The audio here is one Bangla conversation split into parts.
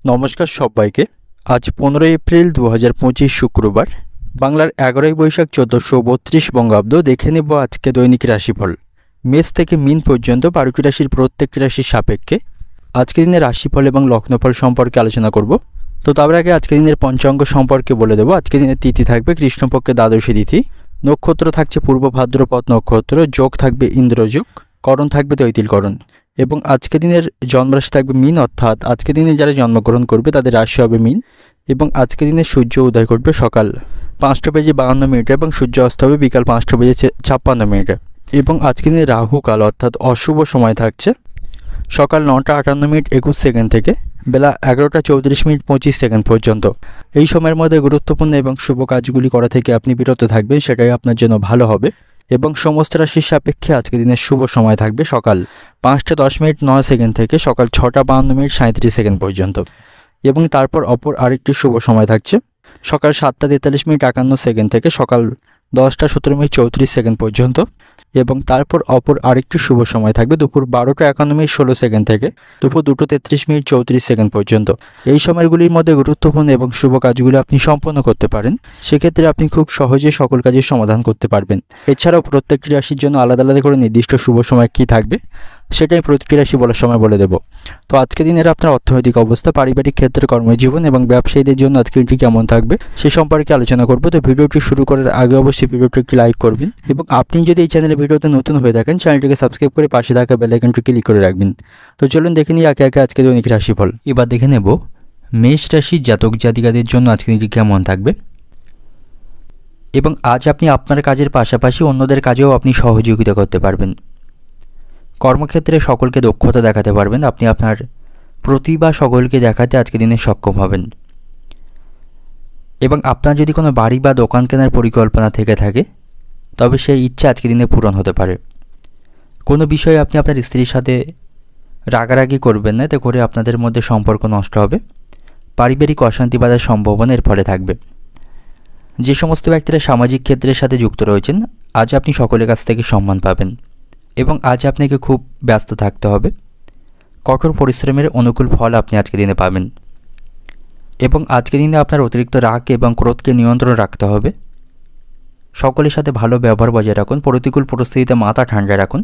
নমস্কার সবাইকে। আজ 15 এপ্রিল 2025 শুক্রবার, বাংলার 11 বৈশাখ 1432 বঙ্গাব্দ। দেখে নেব আজকে দৈনিক রাশিফল। মেষ থেকে মিন পর্যন্ত 12টি রাশির প্রত্যেকটি রাশির সাপেক্ষে আজকের দিনের রাশিফল এবং লগ্নফল সম্পর্কে আলোচনা করব। তো তার আগে আজকের দিনের পঞ্চাঙ্গ সম্পর্কে বলে দেবো। আজকের দিনের তিথি থাকবে কৃষ্ণপক্ষে দ্বাদশী তিথি, নক্ষত্র থাকছে পূর্ব ভাদ্রপদ নক্ষত্র, যোগ থাকবে ইন্দ্রযোগ, করণ থাকবে তৈতিলকরণ। এবং আজকের দিনের জন্মরাশি থাকবে মিন, অর্থাৎ আজকের দিনে যারা জন্মগ্রহণ করবে তাদের রাশি হবে মিন। এবং আজকের দিনে সূর্য উদয় করবে সকাল 5:52 এবং সূর্য অস্ত হবে বিকাল 5:56। এবং আজকের দিনে রাহু কাল অর্থাৎ অশুভ সময় থাকছে সকাল 9:58 থেকে বেলা 11:34 পর্যন্ত। এই সময়ের মধ্যে গুরুত্বপূর্ণ এবং শুভ কাজগুলি করা থেকে আপনি বিরত থাকবেন, সেটাই আপনার জন্য ভালো হবে। এবং সমস্ত রাশির সাপেক্ষে আজকের দিনের শুভ সময় থাকবে সকাল 5:10 থেকে সকাল 6:52 পর্যন্ত। এবং তারপর অপর আরেকটি শুভ সময় থাকছে সকাল 7:43 থেকে সকাল 10:17 পর্যন্ত। এবং তারপর অপর আরেকটি শুভ সময় থাকবে দুপুর 12:51 থেকে দুপুর 2:33 পর্যন্ত। এই সময়গুলির মধ্যে গুরুত্বপূর্ণ এবং শুভ কাজগুলো আপনি সম্পন্ন করতে পারেন, সেক্ষেত্রে আপনি খুব সহজে সকল কাজের সমাধান করতে পারবেন। এছাড়াও প্রত্যেকটি রাশির জন্য আলাদা আলাদা করে নির্দিষ্ট শুভ সময় কী থাকবে সেটাই প্রতিটি রাশি বলার সময় বলে দেব। তো আজকের দিনের আপনার অর্থনৈতিক অবস্থা, পারিবারিক ক্ষেত্রে, কর্মজীবন এবং ব্যবসায়ীদের জন্য আজকের দিনটি কেমন থাকবে সে সম্পর্কে আলোচনা করব। তো ভিডিওটি শুরু করার আগে অবশ্যই ভিডিওটি একটি লাইক করবেন এবং আপনি যদি এই চ্যানেলের ভিডিওতে নতুন হয়ে থাকেন চ্যানেলটিকে সাবস্ক্রাইব করে পাশে থাকা বেল আইকনটি ক্লিক করে রাখবেন। তো চলুন দেখে নিই একে একে আজকে দৈনিক রাশিফল। এবার দেখে নেব মেষ রাশির জাতক জাতিকাদের জন্য আজকের দিনটি কেমন থাকবে। এবং আজ আপনি আপনার কাজের পাশাপাশি অন্যদের কাজেও আপনি সহযোগিতা করতে পারবেন। কর্মক্ষেত্রে সকলকে দক্ষতা দেখাতে পারবেন, আপনি আপনার প্রতিভা সকলকে দেখাতে আজকে দিনে সক্ষম হবেন। এবং আপনার যদি কোনো বাড়ি বা দোকান কেনার পরিকল্পনা থেকে থাকে তবে সেই ইচ্ছা আজকে দিনে পূরণ হতে পারে। কোনো বিষয়ে আপনি আপনার স্ত্রীর সাথে রাগারাগি করবেন না, এতে করে আপনাদের মধ্যে সম্পর্ক নষ্ট হবে। পারিবারিক অশান্তি বাধার সম্ভাবনা এর ফলে থাকবে। যে সমস্ত ব্যক্তিরা সামাজিক ক্ষেত্রের সাথে যুক্ত রয়েছেন আজ আপনি সকলের কাছ থেকে সম্মান পাবেন। এবং আজ আপনাকে খুব ব্যস্ত থাকতে হবে, কঠোর পরিশ্রমের অনুকূল ফল আপনি আজকে দিনে পাবেন। এবং আজকে দিনে আপনার অতিরিক্ত রাগ এবং ক্রোধকে নিয়ন্ত্রণ রাখতে হবে। সকলের সাথে ভালো ব্যবহার বজায় রাখুন, প্রতিকূল পরিস্থিতিতে মাথা ঠান্ডা রাখুন।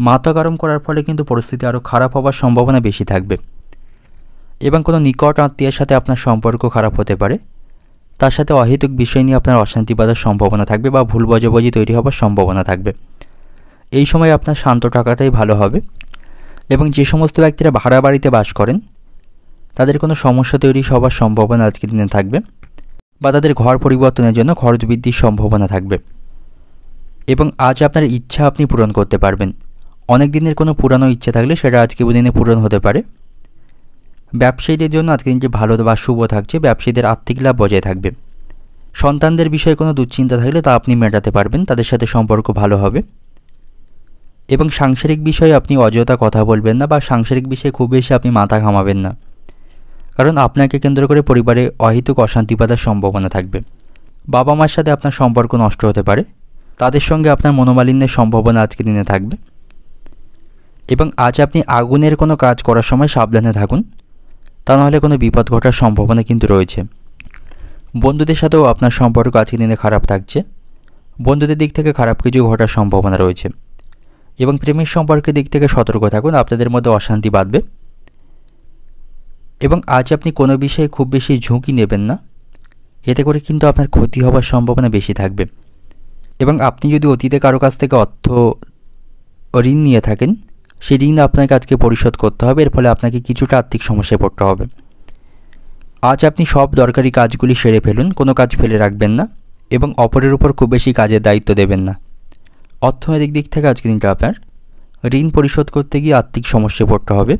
মাথা গরম করার ফলে কিন্তু পরিস্থিতি আরও খারাপ হওয়ার সম্ভাবনা বেশি থাকবে। এবং কোনো নিকট আত্মীয়ের সাথে আপনার সম্পর্ক খারাপ হতে পারে, তার সাথে অহেতুক বিষয় নিয়ে আপনার অশান্তি বাঁধার সম্ভাবনা থাকবে বা ভুল বোঝাবুঝি তৈরি হওয়ার সম্ভাবনা থাকবে। এই সময় আপনার শান্ত থাকাটাই ভালো হবে। এবং যে সমস্ত ব্যক্তিরা ভাড়া বাড়িতে বাস করেন তাদের কোনো সমস্যা তৈরি হওয়ার সম্ভাবনা আজকের দিনে থাকবে বা তাদের ঘর পরিবর্তনের জন্য খরচ বৃদ্ধির সম্ভাবনা থাকবে। এবং আজ আপনার ইচ্ছা আপনি পূরণ করতে পারবেন। অনেক দিনের কোনো পুরানো ইচ্ছা থাকলে সেটা আজকে দিনে পূরণ হতে পারে। ব্যবসায়ীদের জন্য আজকে দিনটি ভালো বা শুভ থাকছে, ব্যবসায়ীদের আর্থিক লাভ বজায় থাকবে। সন্তানদের বিষয়ে কোনো দুশ্চিন্তা থাকলে তা আপনি মেটাতে পারবেন, তাদের সাথে সম্পর্ক ভালো হবে। এবং সাংসারিক বিষয়ে আপনি অযথা কথা বলবেন না বা সাংসারিক বিষয়ে খুব বেশি আপনি মাথা ঘামাবেন না, কারণ আপনাকে কেন্দ্র করে পরিবারে অহেতুক অশান্তি বাঁধার সম্ভাবনা থাকবে। বাবা মার সাথে আপনার সম্পর্ক নষ্ট হতে পারে, তাদের সঙ্গে আপনার মনোমালিন্যের সম্ভাবনা আজকের দিনে থাকবে। এবং আজ আপনি আগুনের কোনো কাজ করার সময় সাবধানে থাকুন, তা নাহলে কোনো বিপদ ঘটার সম্ভাবনা কিন্তু রয়েছে। বন্ধুদের সাথেও আপনার সম্পর্ক আজকের দিনে খারাপ থাকছে, বন্ধুদের দিক থেকে খারাপ কিছু ঘটার সম্ভাবনা রয়েছে। এবং প্রেমের সম্পর্কের দিক থেকে সতর্ক থাকুন, আপনাদের মধ্যে অশান্তি বাঁধবে। এবং আজ আপনি কোনো বিষয়ে খুব বেশি ঝুঁকি নেবেন না, এতে করে কিন্তু আপনার ক্ষতি হওয়ার সম্ভাবনা বেশি থাকবে। এবং আপনি যদি অতীতে কারো কাছ থেকে অর্থ ঋণ নিয়ে থাকেন সেই ঋণ আপনাকে আজকে পরিশোধ করতে হবে, এর ফলে আপনাকে কিছুটা আর্থিক সমস্যায় পড়তে হবে। আজ আপনি সব দরকারি কাজগুলি সেরে ফেলুন, কোনো কাজ ফেলে রাখবেন না এবং অপরের উপর খুব বেশি কাজের দায়িত্ব দেবেন না। অর্থনৈতিক দিক থেকে আজকে দিনটা আপনার ঋণ পরিশোধ করতে গিয়ে আর্থিক সমস্যায় পড়তে হবে।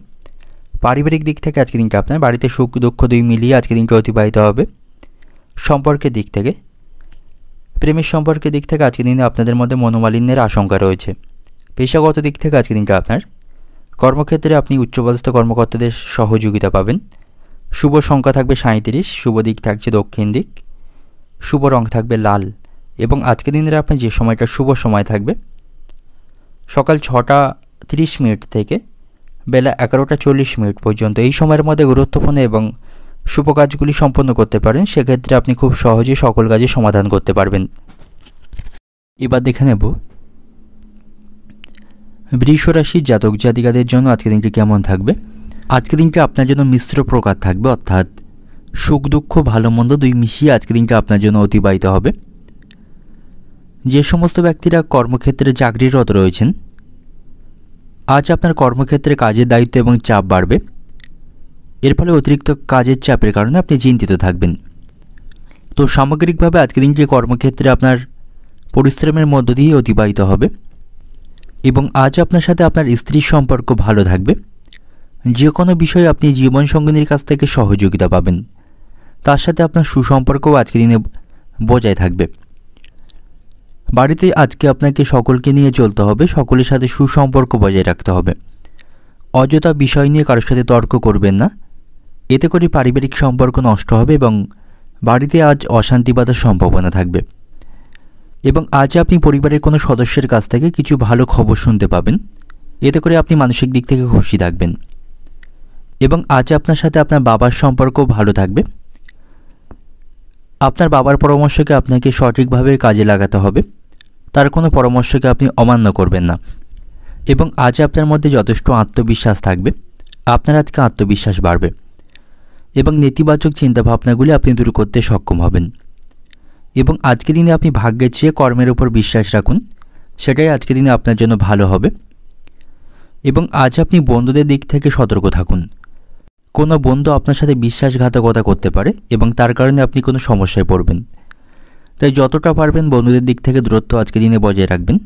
পারিবারিক দিক থেকে আজকে দিনটা আপনার বাড়িতে সুখ দুঃখ দুই মিলিয়ে আজকে দিনটা অতিবাহিত হবে। সম্পর্কের দিক থেকে, প্রেমের সম্পর্কের দিক থেকে আজকে দিনে আপনাদের মধ্যে মনোমালিন্যের আশঙ্কা রয়েছে। পেশাগত দিক থেকে আজকে দিনটা আপনার কর্মক্ষেত্রে আপনি উচ্চপদস্থ কর্মকর্তাদের সহযোগিতা পাবেন। শুভ সংখ্যা থাকবে 37, শুভ দিক থাকছে দক্ষিণ দিক, শুভ রং থাকবে লাল। এবং আজকের দিনের আপনার যে সময়টা শুভ সময় থাকবে সকাল 6:30 থেকে বেলা 11:40 পর্যন্ত। এই সময়ের মধ্যে গুরুত্বপূর্ণ এবং শুভ কাজগুলি সম্পন্ন করতে পারেন, সেক্ষেত্রে আপনি খুব সহজেই সকল কাজের সমাধান করতে পারবেন। এবার দেখে নেব বৃষ রাশির জাতক জাতিকাদের জন্য আজকের দিনটি কেমন থাকবে। আজকের দিনটি আপনার জন্য মিশ্র প্রকার থাকবে, অর্থাৎ সুখ দুঃখ ভালো মন্দ দুই মিশিয়ে আজকের দিনটি আপনার জন্য অতিবাহিত হবে। যে সমস্ত ব্যক্তিরা কর্মক্ষেত্রে চাকরিরত রয়েছেন, আজ আপনার কর্মক্ষেত্রে কাজের দায়িত্ব এবং চাপ বাড়বে। এর ফলে অতিরিক্ত কাজের চাপের কারণে আপনি চিন্তিত থাকবেন। তো সামগ্রিকভাবে আজকের দিনটি কর্মক্ষেত্রে আপনার পরিশ্রমের মধ্য দিয়ে অতিবাহিত হবে এবং আজ আপনার সাথে আপনার স্ত্রীর সম্পর্ক ভালো থাকবে। যে কোনো বিষয়ে আপনি জীবনসঙ্গিনীর কাছ থেকে সহযোগিতা পাবেন, তার সাথে আপনার সুসম্পর্কও আজকের দিনে বজায় থাকবে। বাড়িতে আজকে আপনাকে সকলকে নিয়ে চলতে হবে, সকলের সাথে সুসম্পর্ক বজায় রাখতে হবে। অযথা বিষয় নিয়ে কারোর সাথে তর্ক করবেন না, এতে করে পারিবারিক সম্পর্ক নষ্ট হবে এবং বাড়িতে আজ অশান্তি বাঁধার সম্ভাবনা থাকবে। এবং আজ আপনি পরিবারের কোনো সদস্যের কাছ থেকে কিছু ভালো খবর শুনতে পাবেন, এতে করে আপনি মানসিক দিক থেকে খুশি থাকবেন। এবং আজ আপনার সাথে আপনার বাবার সম্পর্কও ভালো থাকবে। আপনার বাবার পরামর্শকে আপনাকে সঠিকভাবে কাজে লাগাতে হবে, তার কোনো পরামর্শকে আপনি অমান্য করবেন না। এবং আজ আপনার মধ্যে যথেষ্ট আত্মবিশ্বাস থাকবে, আপনার আজকে আত্মবিশ্বাস বাড়বে এবং নেতিবাচক চিন্তাভাবনাগুলি আপনি দূর করতে সক্ষম হবেন। এবং আজকের দিনে আপনি ভাগ্যের চেয়ে কর্মের উপর বিশ্বাস রাখুন, সেটাই আজকের দিনে আপনার জন্য ভালো হবে। এবং আজ আপনি বন্ধুদের দিক থেকে সতর্ক থাকুন, কোনো বন্ধু আপনার সাথে বিশ্বাসঘাতকতা করতে পারে এবং তার কারণে আপনি কোনো সমস্যায় পড়বেন। তাই যতটা পারবেন বন্ধুদের দিক থেকে দূরত্ব আজকের দিনে বজায় রাখবেন।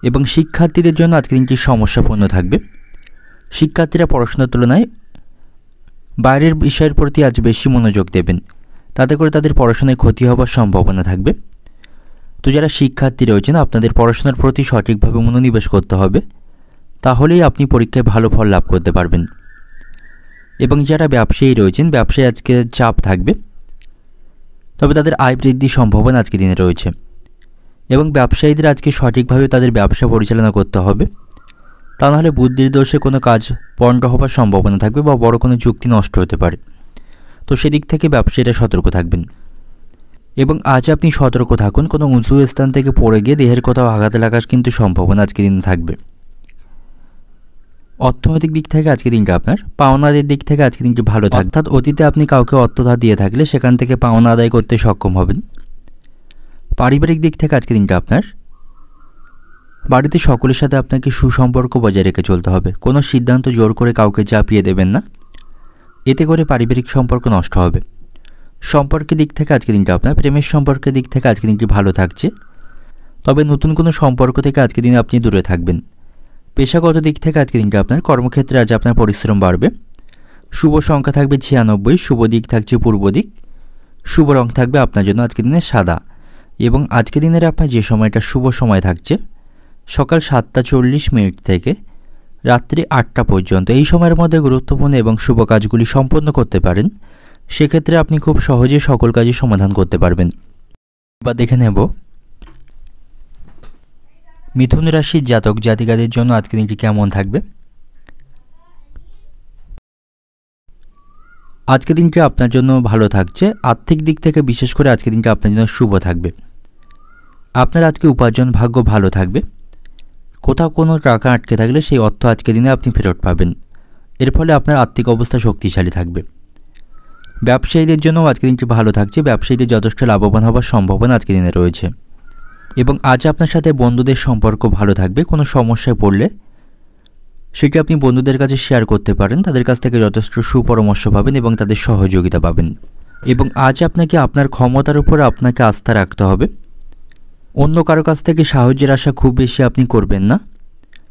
এবং শিক্ষার্থীদের জন্য আজকের দিনটি সমস্যাপূর্ণ থাকবে। শিক্ষার্থীরা পড়াশোনার তুলনায় বাইরের বিষয়ের প্রতি আজ বেশি মনোযোগ দেবেন, তাতে করে তাদের পড়াশোনায় ক্ষতি হওয়ার সম্ভাবনা থাকবে। তো যারা শিক্ষার্থী রয়েছেন, আপনাদের পড়াশোনার প্রতি সঠিকভাবে মনোনিবেশ করতে হবে, তাহলেই আপনি পরীক্ষায় ভালো ফল লাভ করতে পারবেন। এবং যারা ব্যবসায়ী রয়েছেন, ব্যবসায় আজকে চাপ থাকবে, তবে তাদের আয় বৃদ্ধির সম্ভাবনা আজকের দিনে রয়েছে। এবং ব্যবসায়ীদের আজকে সঠিকভাবে তাদের ব্যবসা পরিচালনা করতে হবে, তা নাহলে বুদ্ধির দোষে কোনো কাজ পণ্ড হওয়ার সম্ভাবনা থাকবে বা বড় কোনো চুক্তি নষ্ট হতে পারে। তো সেদিক থেকে ব্যবসায়ীরা সতর্ক থাকবেন। এবং আজ আপনি সতর্ক থাকুন, কোনো উঁচু স্থান থেকে পড়ে গিয়ে দেহের কোথাও আঘাত লাগার কিন্তু সম্ভাবনা আজকের দিনে থাকবে। অর্থনৈতিক দিক থেকে আজকের দিনটা আপনার পাওনাদের দিক থেকে আজকের দিনটি ভালো থাকবে, অর্থাৎ অতীতে আপনি কাউকে অর্থধার দিয়ে থাকলে সেখান থেকে পাওনা আদায় করতে সক্ষম হবেন। পারিবারিক দিক থেকে আজকের দিনটা আপনার বাড়িতে সকলের সাথে আপনাকে সুসম্পর্ক বজায় রেখে চলতে হবে, কোনো সিদ্ধান্ত জোর করে কাউকে চাপিয়ে দেবেন না, এতে করে পারিবারিক সম্পর্ক নষ্ট হবে। সম্পর্কের দিক থেকে আজকের দিনটা আপনার প্রেমের সম্পর্কের দিক থেকে আজকের দিনটি ভালো থাকছে, তবে নতুন কোনো সম্পর্ক থেকে আজকের দিনে আপনি দূরে থাকবেন। পেশাগত দিক থেকে আজকের দিনটা আপনার কর্মক্ষেত্রে আজ আপনার পরিশ্রম বাড়বে। শুভ সংখ্যা থাকবে 96, শুভ দিক থাকছে পূর্ব দিক, শুভ রং থাকবে আপনার জন্য আজকের দিনে সাদা। এবং আজকের দিনের আপনার যে সময়টা শুভ সময় থাকছে সকাল 7:40 থেকে রাত্রি 8টা পর্যন্ত, এই সময়ের মধ্যে গুরুত্বপূর্ণ এবং শুভ কাজগুলি সম্পন্ন করতে পারেন, সেক্ষেত্রে আপনি খুব সহজে সকল কাজই সমাধান করতে পারবেন। এবার দেখে নেব মিথুন রাশির জাতক জাতিকাদের জন্য আজকের দিনটি কেমন থাকবে। আজকের দিনটি আপনার জন্য ভালো থাকছে, আর্থিক দিক থেকে বিশেষ করে আজকের দিনটি আপনার জন্য শুভ থাকবে। আপনার আজকে উপার্জন ভাগ্য ভালো থাকবে, কোথাও কোনো টাকা আটকে থাকলে সেই অর্থ আজকের দিনে আপনি ফেরত পাবেন, এর ফলে আপনার আর্থিক অবস্থা শক্তিশালী থাকবে। ব্যবসায়ীদের জন্যও আজকের দিনটি ভালো থাকছে, ব্যবসায়ীদের যথেষ্ট লাভবান হওয়ার সম্ভাবনা আজকের দিনে রয়েছে। এবং আজ আপনার সাথে বন্ধুদের সম্পর্ক ভালো থাকবে, কোনো সমস্যায় পড়লে সেটি আপনি বন্ধুদের কাছে শেয়ার করতে পারেন, তাদের কাছ থেকে যথেষ্ট সুপরামর্শ পাবেন এবং তাদের সহযোগিতা পাবেন। এবং আজ আপনাকে আপনার ক্ষমতার উপর আপনাকে আস্থা রাখতে হবে, অন্য কারো কাছ থেকে সাহায্যের আশা খুব বেশি আপনি করবেন না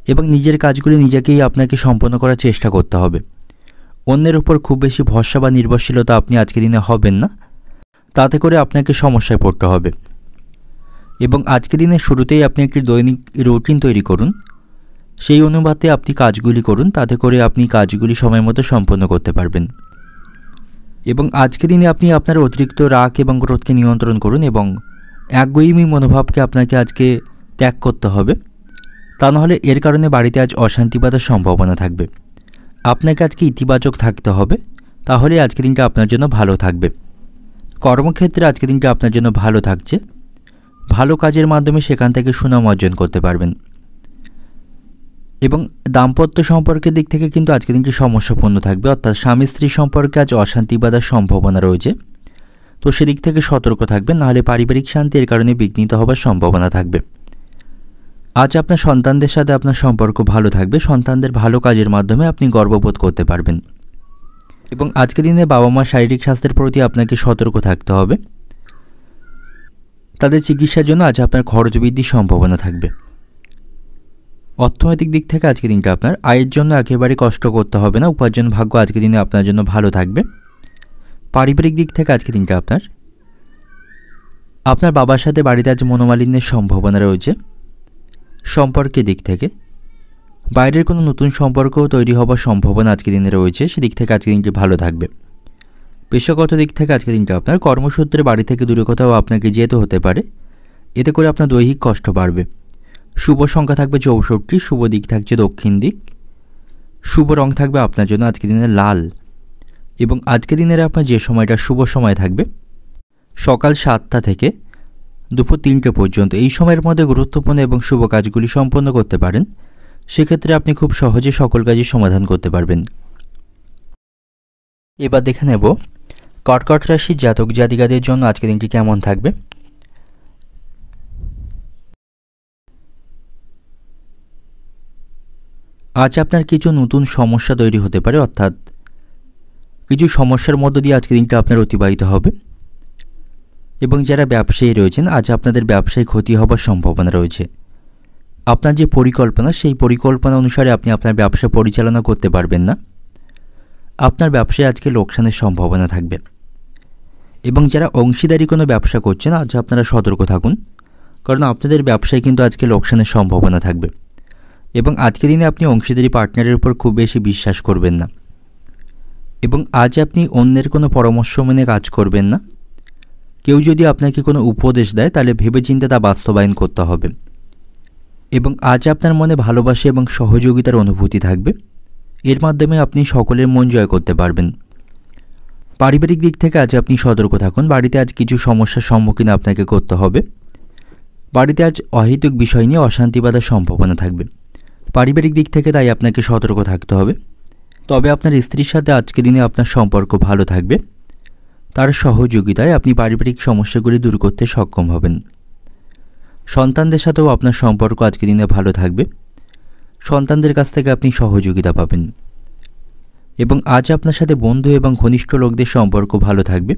এবং নিজের কাজগুলি নিজেকেই আপনাকে সম্পন্ন করার চেষ্টা করতে হবে। অন্যের উপর খুব বেশি ভরসা বা নির্ভরশীলতা আপনি আজকের দিনে হবেন না, তাতে করে আপনাকে সমস্যায় পড়তে হবে। এবং আজকের দিনের শুরুতেই আপনি একটি দৈনিক রুটিন তৈরি করুন, সেই অনুপাতে আপনি কাজগুলি করুন, তাতে করে আপনি কাজগুলি সময় মতো সম্পন্ন করতে পারবেন। এবং আজকের দিনে আপনি আপনার অতিরিক্ত রাগ এবং ক্রোধকে নিয়ন্ত্রণ করুন এবং একগুঁয়েমি মনোভাবকে আপনাকে আজকে ত্যাগ করতে হবে, তা নাহলে এর কারণে বাড়িতে আজ অশান্তি বাঁধার সম্ভাবনা থাকবে। আপনাকে আজকে ইতিবাচক থাকতে হবে, তাহলে আজকের দিনটা আপনার জন্য ভালো থাকবে। কর্মক্ষেত্রে আজকের দিনটা আপনার জন্য ভালো থাকছে। ভালো কাজের মাধ্যমে সেখান থেকে সুনাম অর্জন করতে পারবেন। এবং দাম্পত্য সম্পর্কের দিক থেকে কিন্তু আজকের দিনটি সমস্যাপূর্ণ থাকবে, অর্থাৎ স্বামী স্ত্রী সম্পর্কে আজ অশান্তি বাঁধার সম্ভাবনা রয়েছে। তো সেদিক থেকে সতর্ক থাকবেন, নাহলে পারিবারিক শান্তি এর কারণে বিঘ্নিত হবার সম্ভাবনা থাকবে। আজ আপনার সন্তানদের সাথে আপনার সম্পর্ক ভালো থাকবে। সন্তানদের ভালো কাজের মাধ্যমে আপনি গর্ববোধ করতে পারবেন। এবং আজকের দিনে বাবা মার শারীরিক স্বাস্থ্যের প্রতি আপনাকে সতর্ক থাকতে হবে। তাদের চিকিৎসার জন্য আজ আপনার খরচ বৃদ্ধির সম্ভাবনা থাকবে। অর্থনৈতিক দিক থেকে আজকের দিনটা আপনার আয়ের জন্য একেবারে কষ্ট করতে হবে না। উপার্জন ভাগ্য আজকের দিনে আপনার জন্য ভালো থাকবে। পারিবারিক দিক থেকে আজকের দিনটা আপনার বাবার সাথে বাড়িতে আজ মনোমালিন্যের সম্ভাবনা রয়েছে। সম্পর্কের দিক থেকে বাইরের কোনো নতুন সম্পর্কও তৈরি হবার সম্ভাবনা আজকের দিনে রয়েছে, সেদিক থেকে আজকের দিনটি ভালো থাকবে। পেশাগত দিক থেকে আজকের দিনটা আপনার কর্মসূত্রে বাড়ি থেকে দূরে কোথাও আপনাকে যেতে হতে পারে, এতে করে আপনার দৈহিক কষ্ট বাড়বে। শুভ সংখ্যা থাকবে 64, শুভ দিক থাকছে দক্ষিণ দিক, শুভ রং থাকবে আপনার জন্য আজকের দিনে লাল। এবং আজকের দিনের আপনার যে সময়টা শুভ সময় থাকবে সকাল 7টা থেকে দুপুর 3টে পর্যন্ত। এই সময়ের মধ্যে গুরুত্বপূর্ণ এবং শুভ কাজগুলি সম্পন্ন করতে পারেন। সেক্ষেত্রে আপনি খুব সহজে সকল কাজের সমাধান করতে পারবেন। এবার দেখে নেব কর্কট রাশির জাতক জাতিকাদের জন্য আজকের দিনটি কেমন থাকবে। আজ আপনার কিছু নতুন সমস্যা তৈরি হতে পারে, অর্থাৎ কিছু সমস্যার মধ্য দিয়ে আজকের দিনটা আপনার অতিবাহিত হবে। এবং যারা ব্যবসায়ী রয়েছেন আজ আপনাদের ব্যবসায় ক্ষতি হবার সম্ভাবনা রয়েছে। আপনার যে পরিকল্পনা সেই পরিকল্পনা অনুসারে আপনি আপনার ব্যবসা পরিচালনা করতে পারবেন না। আপনার ব্যবসায় আজকে লোকসানের সম্ভাবনা থাকবে। এবং যারা অংশীদারি কোনো ব্যবসা করছেন আজ আপনারা সতর্ক থাকুন, কারণ আপনাদের ব্যবসায় কিন্তু আজকে লোকসানের সম্ভাবনা থাকবে। এবং আজকের দিনে আপনি অংশীদারি পার্টনারের উপর খুব বেশি বিশ্বাস করবেন না। এবং আজ আপনি অন্যের কোনো পরামর্শ মেনে কাজ করবেন না। কেউ যদি আপনাকে কোনো উপদেশ দেয় তাহলে ভেবেচিন্তে তা বাস্তবায়ন করতে হবে। এবং আজ আপনার মনে ভালোবাসা এবং সহযোগিতার অনুভূতি থাকবে। এর মাধ্যমে আপনি সকলের মন জয় করতে পারবেন। পারিবারিক দিক থেকে আজ আপনি সতর্ক থাকুন। বাড়িতে আজ কিছু সমস্যার সম্মুখীন আপনাকে করতে হবে। বাড়িতে আজ অহেতুক বিষয় নিয়ে অশান্তি বাঁধার সম্ভাবনা থাকবে। পারিবারিক দিক থেকে তাই আপনাকে সতর্ক থাকতে হবে। তবে আপনার স্ত্রীর সাথে আজকের দিনে আপনার সম্পর্ক ভালো থাকবে। তার সহযোগিতায় আপনি পারিবারিক সমস্যাগুলি দূর করতে সক্ষম হবেন। সন্তানদের সাথেও আপনার সম্পর্ক আজকের দিনে ভালো থাকবে। সন্তানদের কাছ থেকে আপনি সহযোগিতা পাবেন। এবং আজ আপনার সাথে বন্ধু এবং ঘনিষ্ঠ লোকদের সম্পর্ক ভালো থাকবে।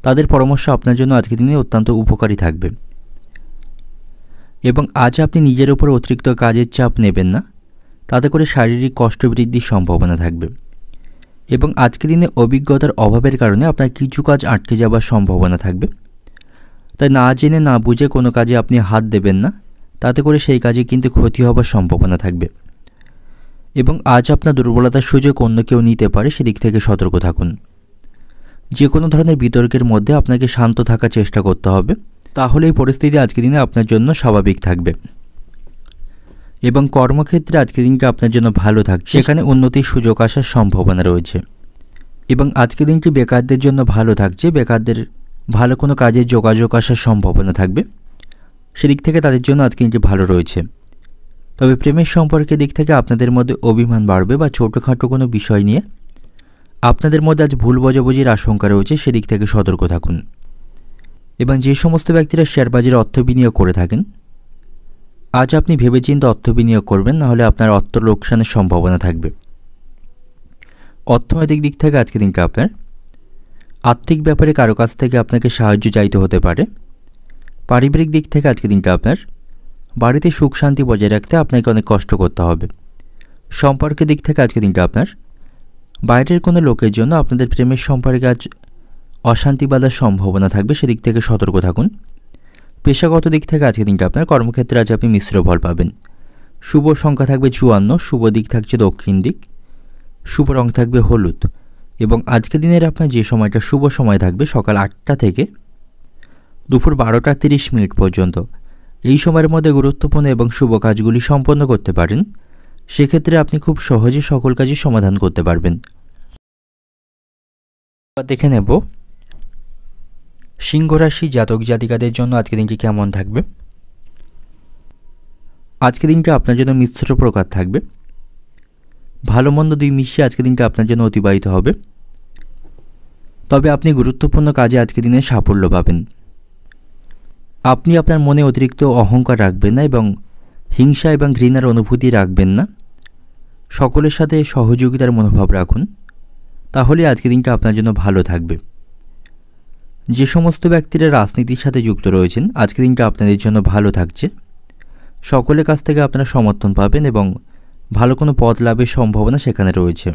তাদের পরামর্শ আপনার জন্য আজকের দিনে অত্যন্ত উপকারী থাকবে। এবং আজ আপনি নিজের উপর অতিরিক্ত কাজের চাপ নেবেন না, তাতে করে শারীরিক কষ্ট বৃদ্ধির সম্ভাবনা থাকবে। এবং আজকের দিনে অভিজ্ঞতার অভাবের কারণে আপনার কিছু কাজ আটকে যাওয়ার সম্ভাবনা থাকবে। তাই না জেনে না বুঝে কোনো কাজে আপনি হাত দেবেন না, তাতে করে সেই কাজে কিন্তু ক্ষতি হবার সম্ভাবনা থাকবে। এবং আজ আপনার দুর্বলতার সুযোগ অন্য কেউ নিতে পারে, সেদিক থেকে সতর্ক থাকুন। যে কোনো ধরনের বিতর্কের মধ্যে আপনাকে শান্ত থাকার চেষ্টা করতে হবে, তাহলে এই পরিস্থিতি আজকের দিনে আপনার জন্য স্বাভাবিক থাকবে। এবং কর্মক্ষেত্রে আজকের দিনটা আপনার জন্য ভালো থাকছে, সেখানে উন্নতির সুযোগ আসার সম্ভাবনা রয়েছে। এবং আজকের দিনটি বেকারদের জন্য ভালো থাকছে। বেকারদের ভালো কোনো কাজের যোগাযোগ আসার সম্ভাবনা থাকবে, সেদিক থেকে তাদের জন্য আজকের দিনটি ভালো রয়েছে। তবে প্রেমের সম্পর্কের দিক থেকে আপনাদের মধ্যে অভিমান বাড়বে বা ছোটোখাটো কোনো বিষয় নিয়ে আপনাদের মধ্যে আজ ভুল বোঝাবুঝির আশঙ্কা রয়েছে, সেদিক থেকে সতর্ক থাকুন। এবং যে সমস্ত ব্যক্তিরা শেয়ার বাজারে অর্থ বিনিয়োগ করে থাকেন আজ আপনি ভেবেচিন্তে অর্থ বিনিয়োগ করবেন, নাহলে আপনার অর্থ লোকসানের সম্ভাবনা থাকবে। অর্থনৈতিক দিক থেকে আজকের দিনটা আপনার আর্থিক ব্যাপারে কারো কাছ থেকে আপনাকে সাহায্য চাইতে হতে পারে। পারিবারিক দিক থেকে আজকের দিনটা আপনার বাড়িতে সুখ শান্তি বজায় রাখতে আপনাকে অনেক কষ্ট করতে হবে। সম্পর্কের দিক থেকে আজকের দিনটা আপনার বাইরের কোনো লোকের জন্য আপনাদের প্রেমের সম্পর্কে আজ অশান্তি বাঁধার সম্ভাবনা থাকবে, সেদিক থেকে সতর্ক থাকুন। পেশাগত দিক থেকে আজকের দিনটা আপনার কর্মক্ষেত্রে আজ আপনি মিশ্র ফল পাবেন। শুভ সংখ্যা থাকবে 54, শুভ দিক থাকছে দক্ষিণ দিক, শুভ রং থাকবে হলুদ। এবং আজকের দিনের আপনার যে সময়টা শুভ সময় থাকবে সকাল 8টা থেকে দুপুর 12টা 30 মিনিট পর্যন্ত। এই সময়ের মধ্যে গুরুত্বপূর্ণ এবং শুভ কাজগুলি সম্পন্ন করতে পারেন। সেক্ষেত্রে আপনি খুব সহজে সকল কাজই সমাধান করতে পারবেন। দেখে নেব সিংহ রাশি জাতক জাতিকাদের জন্য আজকের দিনটি কেমন থাকবে। আজকের দিনটি আপনার জন্য মিশ্র প্রকার থাকবে। ভালো মন্দ দুই মিশিয়ে আজকের দিনটা আপনার জন্য অতিবাহিত হবে। তবে আপনি গুরুত্বপূর্ণ কাজে আজকের দিনে সাফল্য পাবেন। আপনি আপনার মনে অতিরিক্ত অহংকার রাখবেন না এবং হিংসা এবং ঘৃণার অনুভূতি রাখবেন না। সকলের সাথে সহযোগিতার মনোভাব রাখুন, তাহলে আজকের দিনটা আপনার জন্য ভালো থাকবে। যে সমস্ত ব্যক্তিরা রাজনীতির সাথে যুক্ত রয়েছেন আজকের দিনটা আপনাদের জন্য ভালো থাকছে। সকলের কাছ থেকে আপনারা সমর্থন পাবেন এবং ভালো কোনো পদ লাভের সম্ভাবনা সেখানে রয়েছে।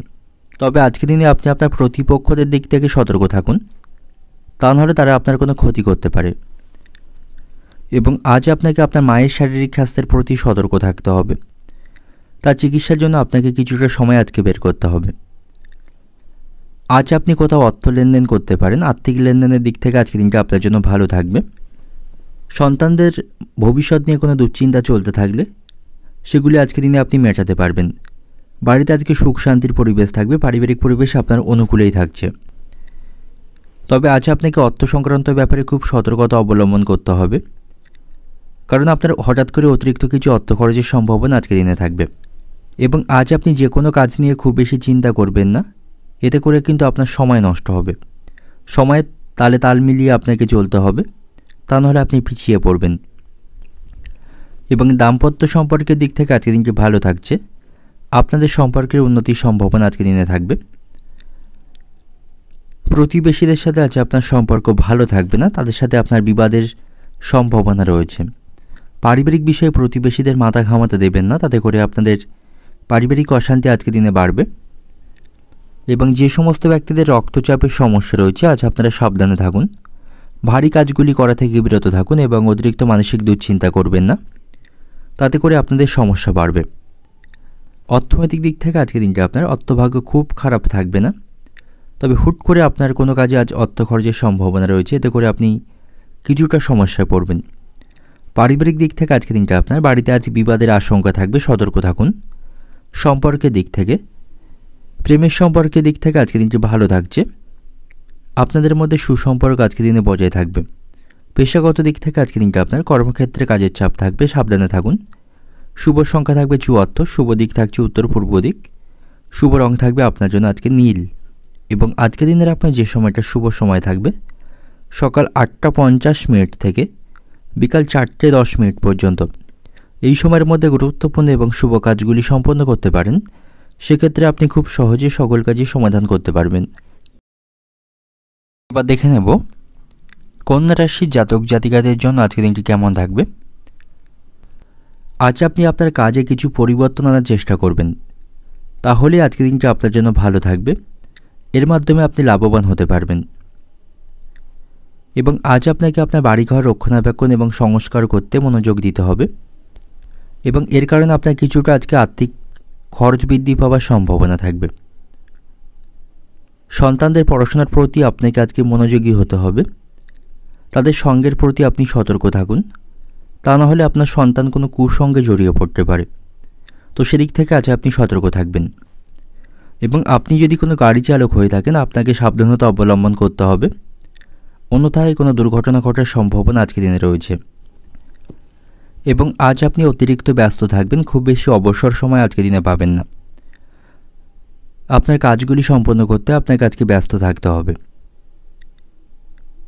তবে আজকের দিনে আপনি আপনার প্রতিপক্ষদের দিক থেকে সতর্ক থাকুন, তা নাহলে তারা আপনার কোনো ক্ষতি করতে পারে। এবং আজ আপনাকে আপনার মায়ের শারীরিক স্বাস্থ্যের প্রতি সতর্ক থাকতে হবে। তার চিকিৎসার জন্য আপনাকে কিছুটা সময় আজকে বের করতে হবে। আজ আপনি কোথাও অর্থ লেনদেন করতে পারেন। আর্থিক লেনদেনের দিক থেকে আজকের দিনটা আপনার জন্য ভালো থাকবে। সন্তানদের ভবিষ্যৎ নিয়ে কোনো দুশ্চিন্তা চলতে থাকলে সেগুলি আজকের দিনে আপনি মেটাতে পারবেন। বাড়িতে আজকে সুখ শান্তির পরিবেশ থাকবে। পারিবারিক পরিবেশ আপনার অনুকূলেই থাকছে। তবে আজ আপনাকে অর্থ সংক্রান্ত ব্যাপারে খুব সতর্কতা অবলম্বন করতে হবে, কারণ আপনার হঠাৎ করে অতিরিক্ত কিছু অর্থ খরচের সম্ভাবনা আজকের দিনে থাকবে। এবং আজ আপনি যে কোনো কাজ নিয়ে খুব বেশি চিন্তা করবেন না, এতে করে কিন্তু আপনার সময় নষ্ট হবে। সময়ের তালে তাল মিলিয়ে আপনাকে চলতে হবে, তা নাহলে আপনি পিছিয়ে পড়বেন। এবং দাম্পত্য সম্পর্কের দিক থেকে আজকের দিনটি ভালো থাকছে। আপনাদের সম্পর্কের উন্নতির সম্ভাবনা আজকের দিনে থাকবে। প্রতিবেশীদের সাথে আজ আপনার সম্পর্ক ভালো থাকবে না, তাদের সাথে আপনার বিবাদের সম্ভাবনা রয়েছে। পারিবারিক বিষয়ে প্রতিবেশীদের মাথা ঘামাতে দেবেন না, তাতে করে আপনাদের পারিবারিক অশান্তি আজকের দিনে বাড়বে। এবং যে সমস্ত ব্যক্তিদের রক্তচাপের সমস্যা রয়েছে আজ আপনারা সাবধানে থাকুন। ভারী কাজগুলি করা থেকে বিরত থাকুন এবং অতিরিক্ত মানসিক দুশ্চিন্তা করবেন না, তাতে করে আপনাদের সমস্যা বাড়বে। অর্থনৈতিক দিক থেকে আজকের দিনটা আপনার অর্থভাগ্য খুব খারাপ থাকবে না, তবে হুট করে আপনার কোনো কাজে আজ অর্থ খরচের সম্ভাবনা রয়েছে, এতে করে আপনি কিছুটা সমস্যায় পড়বেন। পারিবারিক দিক থেকে আজকের দিনটা আপনার বাড়িতে আজ বিবাদের আশঙ্কা থাকবে, সতর্ক থাকুন। সম্পর্কের দিক থেকে, প্রেমের সম্পর্কের দিক থেকে আজকের দিনটি ভালো থাকছে। আপনাদের মধ্যে সুসম্পর্ক আজকের দিনে বজায় থাকবে। পেশাগত দিক থেকে আজকের দিনটা আপনার কর্মক্ষেত্রে কাজের চাপ থাকবে, সাবধানে থাকুন। শুভ সংখ্যা থাকবে 74, শুভ দিক থাকছে উত্তর পূর্ব দিক, শুভ রং থাকবে আপনার জন্য আজকে নীল। এবং আজকের দিনের আপনার যে সময়টা শুভ সময় থাকবে সকাল 8:50 থেকে বিকাল 4:10 পর্যন্ত। এই সময়ের মধ্যে গুরুত্বপূর্ণ এবং শুভ কাজগুলি সম্পন্ন করতে পারেন, সেক্ষেত্রে আপনি খুব সহজে সকল কাজই সমাধান করতে পারবেন। এবার দেখে নেব কন্যা রাশির জাতক জাতিকাদের জন্য আজকের দিনটি কেমন থাকবে। আজ আপনি আপনার কাজে কিছু পরিবর্তন আনার চেষ্টা করবেন, তাহলে আজকের দিনটি আপনার জন্য ভালো থাকবে। এর মাধ্যমে আপনি লাভবান হতে পারবেন। এবং আজ আপনাকে আপনার বাড়িঘর রক্ষণাবেক্ষণ এবং সংস্কার করতে মনোযোগ দিতে হবে। এবং এর কারণে আপনার কিছুটা আজকে আর্থিক খরচ বৃদ্ধি পাওয়ার সম্ভাবনা থাকবে। সন্তানদের পড়াশোনার প্রতি আপনাকে আজকে মনোযোগী হতে হবে। তাদের সঙ্গের প্রতি আপনি সতর্ক থাকুন, তা না হলে আপনার সন্তান কোনো কুসঙ্গে জড়িয়ে পড়তে পারে। তো সেদিক থেকে আজ আপনি সতর্ক থাকবেন। এবং আপনি যদি কোনো গাড়ি চালক হয়ে থাকেন আপনাকে সাবধানতা অবলম্বন করতে হবে, অন্যথায় কোনো দুর্ঘটনা ঘটার সম্ভাবনা আজকের দিনে রয়েছে। এবং আজ আপনি অতিরিক্ত ব্যস্ত থাকবেন, খুব বেশি অবসর সময় আজকের দিনে পাবেন না। আপনার কাজগুলি সম্পন্ন করতে আপনাকে আজকে ব্যস্ত থাকতে হবে।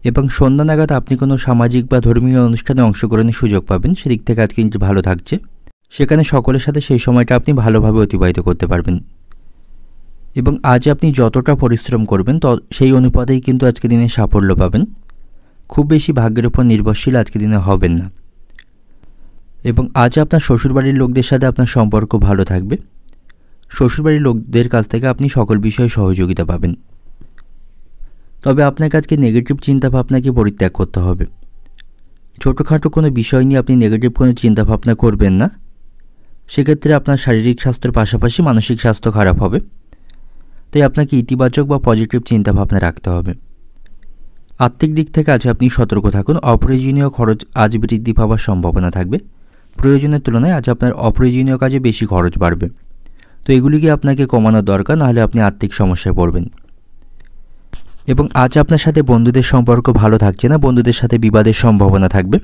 এবং সন্ধ্যা নাগাদ আপনি কোনো সামাজিক বা ধর্মীয় অনুষ্ঠানে অংশগ্রহণের সুযোগ পাবেন, সেদিক থেকে আজকে কিন্তু ভালো থাকছে। সেখানে সকলের সাথে সেই সময়টা আপনি ভালোভাবে অতিবাহিত করতে পারবেন। এবং আজ আপনি যতটা পরিশ্রম করবেন সেই অনুপাতেই কিন্তু আজকে দিনে সাফল্য পাবেন। খুব বেশি ভাগ্যের উপর নির্ভরশীল আজকে দিনে হবেন না। এবং আজ আপনার শ্বশুরবাড়ির লোকদের সাথে আপনার সম্পর্ক ভালো থাকবে। শ্বশুরবাড়ির লোকদের কাছ থেকে আপনি সকল বিষয়ে সহযোগিতা পাবেন। তবে আপনাকে আজকে নেগেটিভ চিন্তাভাবনাকে পরিত্যাগ করতে হবে। ছোটোখাটো কোনো বিষয় নিয়ে আপনি নেগেটিভ কোনো চিন্তাভাবনা করবেন না, সেক্ষেত্রে আপনার শারীরিক স্বাস্থ্যের পাশাপাশি মানসিক স্বাস্থ্য খারাপ হবে। তাই আপনাকে ইতিবাচক বা পজিটিভ চিন্তাভাবনা রাখতে হবে। আর্থিক দিক থেকে আজ আপনি সতর্ক থাকুন। অপ্রয়োজনীয় খরচ আজ বৃদ্ধি পাওয়ার সম্ভাবনা থাকবে। প্রয়োজনের তুলনায় আজ আপনার অপ্রয়োজনীয় কাজে বেশি খরচ বাড়বে। তো এগুলিকে আপনাকে কমানোর দরকার, নাহলে আপনি আর্থিক সমস্যায় পড়বেন। এবং আজ আপনার সাথে বন্ধুদের সম্পর্ক ভালো থাকছে না, বন্ধুদের সাথে বিবাদের সম্ভাবনা থাকবে।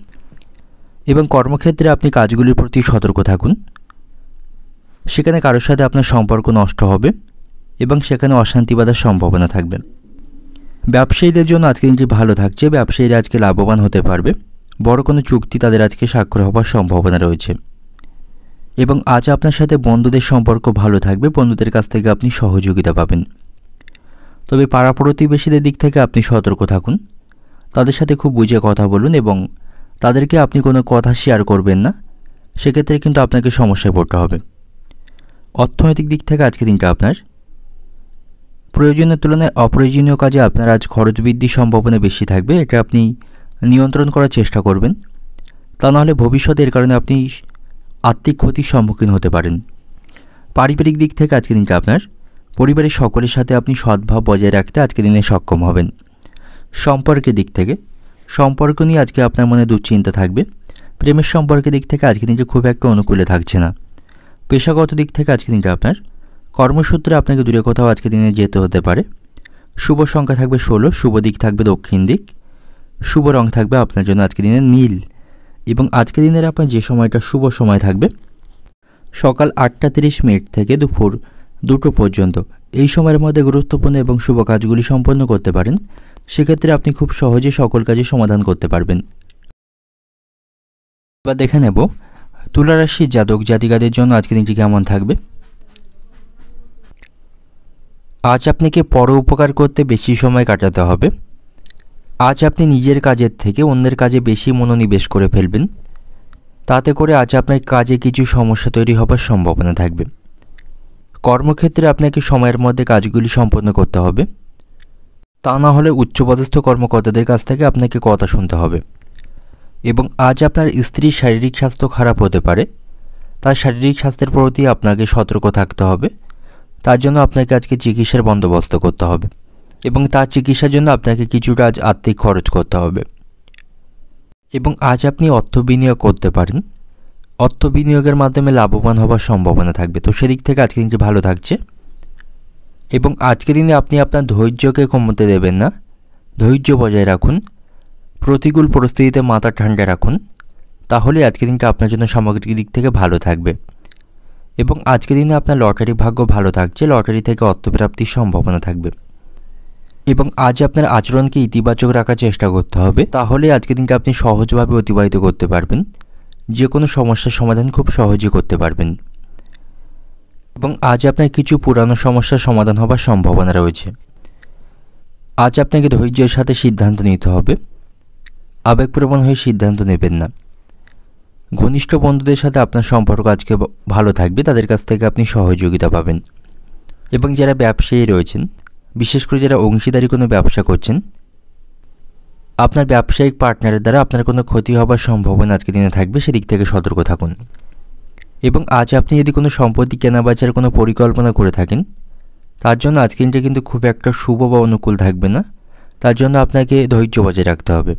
এবং কর্মক্ষেত্রে আপনি কাজগুলির প্রতি সতর্ক থাকুন, সেখানে কারোর সাথে আপনার সম্পর্ক নষ্ট হবে এবং সেখানে অশান্তি বাঁধার সম্ভাবনা থাকবে। ব্যবসায়ীদের জন্য আজকে দিনটি ভালো থাকছে, ব্যবসায়ীরা আজকে লাভবান হতে পারবে, বড় কোনো চুক্তি তাদের আজকে স্বাক্ষর হওয়ার সম্ভাবনা রয়েছে। এবং আজ আপনার সাথে বন্ধুদের সম্পর্ক ভালো থাকবে, বন্ধুদের কাছ থেকে আপনি সহযোগিতা পাবেন। তবে পাড়া প্রতিবেশীদের দিক থেকে আপনি সতর্ক থাকুন, তাদের সাথে খুব বুঝে কথা বলুন এবং তাদেরকে আপনি কোনো কথা শেয়ার করবেন না, সেক্ষেত্রে কিন্তু আপনাকে সমস্যায় পড়তে হবে। অর্থনৈতিক দিক থেকে আজকে দিনটা আপনার প্রয়োজনের তুলনায় অপ্রয়োজনীয় কাজে আপনার আজ খরচ বৃদ্ধির সম্ভাবনা বেশি থাকবে, এটা আপনি নিয়ন্ত্রণ করার চেষ্টা করবেন, তা নাহলে ভবিষ্যতে এর কারণে আপনি আর্থিক ক্ষতির সম্মুখীন হতে পারেন। পারিবারিক দিক থেকে আজকে দিনটা আপনার পরিবারের সকলের সাথে আপনি সদ্ভাব বজায় রাখতে আজকে দিনে সক্ষম হবেন। সম্পর্কের দিক থেকে সম্পর্ক নিয়ে আজকে আপনার মনে দুশ্চিন্তা থাকবে, প্রেমের সম্পর্কের দিক থেকে আজকে দিনটা খুব একটা অনুকূলে থাকছে না। পেশাগত দিক থেকে আজকে দিনটা আপনার কর্মসূত্রে আপনাকে দূরে কোথাও আজকে দিনে যেতে হতে পারে। শুভ সংখ্যা থাকবে 16, শুভ দিক থাকবে দক্ষিণ দিক, শুভ রং থাকবে আপনার জন্য আজকে দিনে নীল। এবং আজকে দিনের আপনার যে সময়টা শুভ সময় থাকবে সকাল 8টা 30 মিনিট থেকে দুপুর 2টো পর্যন্ত, এই সময়ের মধ্যে গুরুত্বপূর্ণ এবং শুভ কাজগুলি সম্পন্ন করতে পারেন, সেক্ষেত্রে আপনি খুব সহজে সকল কাজে সমাধান করতে পারবেন। এবার দেখে নেব তুলা রাশির জাতক জাতিকাদের জন্য আজকে দিনটি কেমন থাকবে। আজ আপনাকে পর উপকার করতে বেশি সময় কাটাতে হবে। আজ আপনি নিজের কাজের থেকে অন্যের কাজে বেশি মনোনিবেশ করে ফেলবেন, তাতে করে আজ আপনার কাজে কিছু সমস্যা তৈরি হবার সম্ভাবনা থাকবে। কর্মক্ষেত্রে আপনাকে সময়ের মধ্যে কাজগুলি সম্পন্ন করতে হবে, তা না হলে উচ্চপদস্থ কর্মকর্তাদের কাছ থেকে আপনাকে কথা শুনতে হবে। এবং আজ আপনার স্ত্রীর শারীরিক স্বাস্থ্য খারাপ হতে পারে, তার শারীরিক স্বাস্থ্যের প্রতি আপনাকে সতর্ক থাকতে হবে, তার জন্য আপনাকে আজকে চিকিৎসার বন্দোবস্ত করতে হবে এবং তার চিকিৎসার জন্য আপনাকে কিছুটা আজ আর্থিক খরচ করতে হবে। এবং আজ আপনি অর্থ বিনিয়োগ করতে পারেন, অর্থ বিনিয়োগের মাধ্যমে লাভবান হওয়ার সম্ভাবনা থাকবে, তো সেদিক থেকে আজকে দিনটি ভালো থাকছে। এবং আজকের দিনে আপনি আপনার ধৈর্যকে কমতে দেবেন না, ধৈর্য বজায় রাখুন, প্রতিকূল পরিস্থিতিতে মাথা ঠান্ডা রাখুন, তাহলে আজকের দিনটা আপনার জন্য সামগ্রিক দিক থেকে ভালো থাকবে। এবং আজকের দিনে আপনার লটারি ভাগ্য ভালো থাকছে, লটারি থেকে অর্থপ্রাপ্তির সম্ভাবনা থাকবে। এবং আজ আপনার আচরণকে ইতিবাচক রাখার চেষ্টা করতে হবে, তাহলে আজকের দিনটা আপনি সহজভাবে অতিবাহিত করতে পারবেন, যে কোনো সমস্যার সমাধান খুব সহজে করতে পারবেন। এবং আজ আপনার কিছু পুরানো সমস্যার সমাধান হবার সম্ভাবনা রয়েছে। আজ আপনাকে ধৈর্যের সাথে সিদ্ধান্ত নিতে হবে, আবেগপ্রবণ হয়ে সিদ্ধান্ত নেবেন না। ঘনিষ্ঠ বন্ধুদের সাথে আপনার সম্পর্ক আজকে ভালো থাকবে, তাদের কাছ থেকে আপনি সহযোগিতা পাবেন। এবং যারা ব্যবসায়ী রয়েছেন, বিশেষ করে যারা অংশীদারি কোনো ব্যবসা করছেন, আপনার ব্যবসায়িক পার্টনারের দ্বারা আপনার কোনো ক্ষতি হবার সম্ভাবনা আজকে দিনে থাকবে, সেদিক থেকে সতর্ক থাকুন। এবং আজ আপনি যদি কোনো সম্পত্তি কেনাবেচার কোনো পরিকল্পনা করে থাকেন, তার জন্য আজকের দিনটা কিন্তু খুব একটা শুভ বা অনুকূল থাকবে না, তার জন্য আপনাকে ধৈর্য বজায় রাখতে হবে।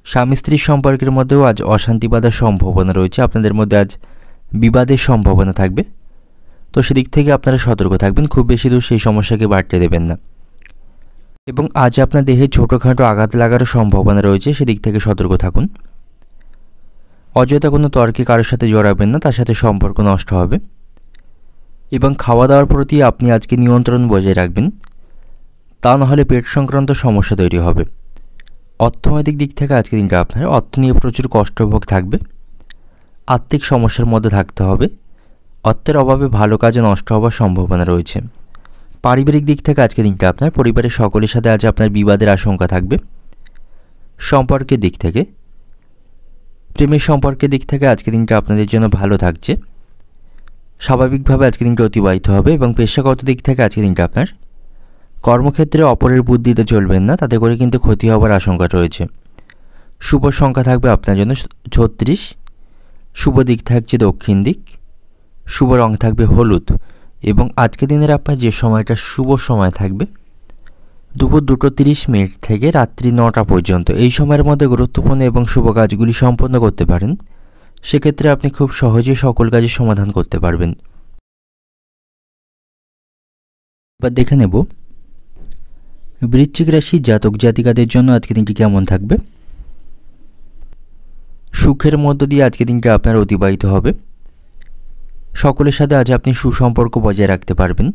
স্বামী স্ত্রীর সম্পর্কের মধ্যেও আজ অশান্তি বাঁধার সম্ভাবনা রয়েছে, আপনাদের মধ্যে আজ বিবাদের সম্ভাবনা থাকবে, তো সেদিক থেকে আপনারা সতর্ক থাকবেন, খুব বেশি দূর সেই সমস্যাকে বাড়তে দেবেন না। এবং আজ আপনার দেহে ছোটোখাটো আঘাত লাগারও সম্ভাবনা রয়েছে, সেদিক থেকে সতর্ক থাকুন। অযথা কোনো তর্কে কারোর সাথে জড়াবেন না, তার সাথে সম্পর্ক নষ্ট হবে। এবং খাওয়া দাওয়ার প্রতি আপনি আজকে নিয়ন্ত্রণ বজায় রাখবেন, তা নাহলে পেট সংক্রান্ত সমস্যা তৈরি হবে। অর্থনৈতিক দিক থেকে আজকের দিনটা আপনার অর্থ নিয়ে প্রচুর কষ্টভোগ থাকবে, আর্থিক সমস্যার মধ্যে থাকতে হবে, অর্থের অভাবে ভালো কাজে নষ্ট হওয়ার সম্ভাবনা রয়েছে। পারিবারিক দিক থেকে আজকের দিনটা আপনার পরিবারের সকলের সাথে আজ আপনার বিবাদের আশঙ্কা থাকবে। সম্পর্কের দিক থেকে প্রেমের সম্পর্কের দিক থেকে আজকের দিনটা আপনাদের জন্য ভালো থাকছে, স্বাভাবিকভাবে আজকের দিনটা অতিবাহিত হবে। এবং পেশাগত দিক থেকে আজকের দিনটা আপনার কর্মক্ষেত্রে অপরের বুদ্ধিতে চলবেন না, তাতে করে কিন্তু ক্ষতি হওয়ার আশঙ্কা রয়েছে। শুভ সংখ্যা থাকবে আপনার জন্য 36, শুভ দিক থাকছে দক্ষিণ দিক, শুভ রং থাকবে হলুদ। এবং আজকের দিনের আপনার যে সময়টা শুভ সময় থাকবে দুপুর 2টো 30 মিনিট থেকে রাত্রি 9টা পর্যন্ত, এই সময়ের মধ্যে গুরুত্বপূর্ণ এবং শুভ কাজগুলি সম্পন্ন করতে পারেন, সেক্ষেত্রে আপনি খুব সহজে সকল কাজের সমাধান করতে পারবেন। এবার দেখে নেব বৃশ্চিক রাশি জাতক জাতিকাদের জন্য আজকে দিনটি কেমন থাকবে? সুখের মধ্য দিয়ে আজকে দিনটি আপনার অতিবাহিত হবে। সকলের সাথে আজ আপনি সুসম্পর্ক বজায় রাখতে পারবেন।